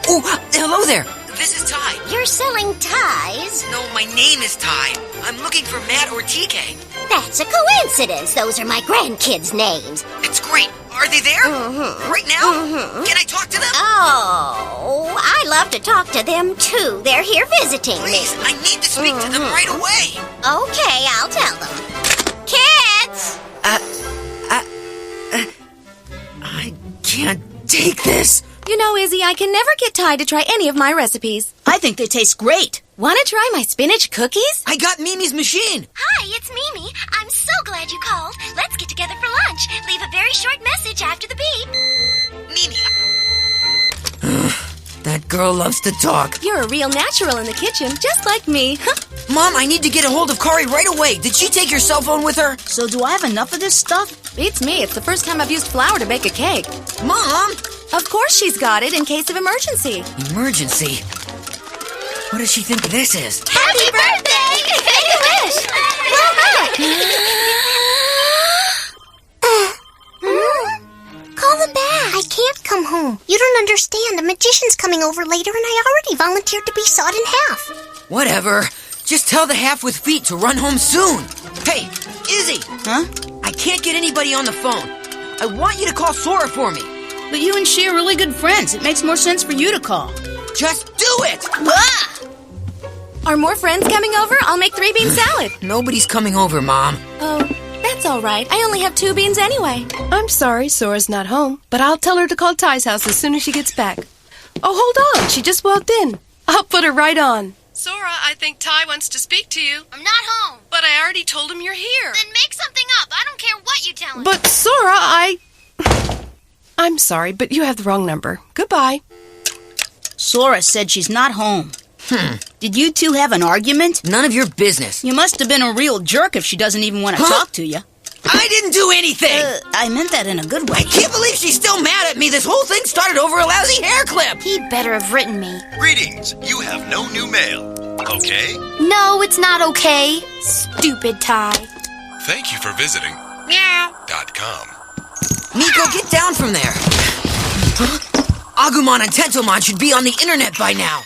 Speaker 3: Oh, hello there. This is Ty.
Speaker 5: You're selling ties?
Speaker 3: No, my name is Ty. I'm looking for Matt or TK.
Speaker 5: That's a coincidence. Those are my grandkids' names.
Speaker 3: It's great. Are they there?
Speaker 5: Mm-hmm.
Speaker 3: Right now? Mm-hmm. Can I talk to them?
Speaker 5: Oh, I love to talk to them, too. They're here visiting
Speaker 3: Please,
Speaker 5: me.
Speaker 3: I need to speak to them right away.
Speaker 5: Okay, I'll tell them. Kids!
Speaker 3: I can't take this.
Speaker 6: You know, Izzy, I can never get Ty to try any of my recipes.
Speaker 4: I think they taste great.
Speaker 6: Want to try my spinach cookies?
Speaker 3: I got Mimi's machine.
Speaker 5: Hi, it's Mimi. I'm so glad you called. Let's get together for lunch. Leave a very short message after the beep.
Speaker 3: Mimi. That girl loves to talk.
Speaker 6: You're a real natural in the kitchen, just like me.
Speaker 3: Mom, I need to get a hold of Kari right away. Did she take your cell phone with her?
Speaker 4: So do I have enough of this stuff?
Speaker 6: Beats me. It's the first time I've used flour to bake a cake.
Speaker 3: Mom!
Speaker 6: Of course she's got it in case of emergency.
Speaker 3: Emergency? What does she think this is?
Speaker 5: Happy birthday! Make a wish! Call them back. I can't come home. You don't understand. The magician's coming over later, and I already volunteered to be sawed in half.
Speaker 3: Whatever. Just tell the half with feet to run home soon. Hey, Izzy!
Speaker 4: Huh?
Speaker 3: I can't get anybody on the phone. I want you to call Sora for me.
Speaker 4: But you and she are really good friends. It makes more sense for you to call.
Speaker 3: Just do it!
Speaker 4: Ah!
Speaker 6: Are more friends coming over? I'll make 3-bean salad.
Speaker 3: Nobody's coming over, Mom.
Speaker 6: Oh, that's all right. I only have 2 beans anyway.
Speaker 7: I'm sorry Sora's not home, but I'll tell her to call Ty's house as soon as she gets back. Oh, hold on. She just walked in. I'll put her right on. Sora, I think Ty wants to speak to you.
Speaker 5: I'm not home.
Speaker 7: But I already told him you're here.
Speaker 5: Then make something up. I don't care what you tell him.
Speaker 7: But Sora, I'm sorry, but you have the wrong number. Goodbye.
Speaker 4: Sora said she's not home. Did you two have an argument?
Speaker 3: None of your business.
Speaker 4: You must have been a real jerk if she doesn't even want to talk to you.
Speaker 3: I didn't do anything!
Speaker 4: I meant that in a good way.
Speaker 3: I can't believe she's still mad at me. This whole thing started over a lousy hair clip.
Speaker 8: He'd better have written me.
Speaker 9: Greetings. You have no new mail. Okay?
Speaker 8: No, it's not okay. Stupid Ty.
Speaker 9: Thank you for visiting meow.com.
Speaker 3: Nico, get down from there. Agumon and Tentomon should be on the internet by now.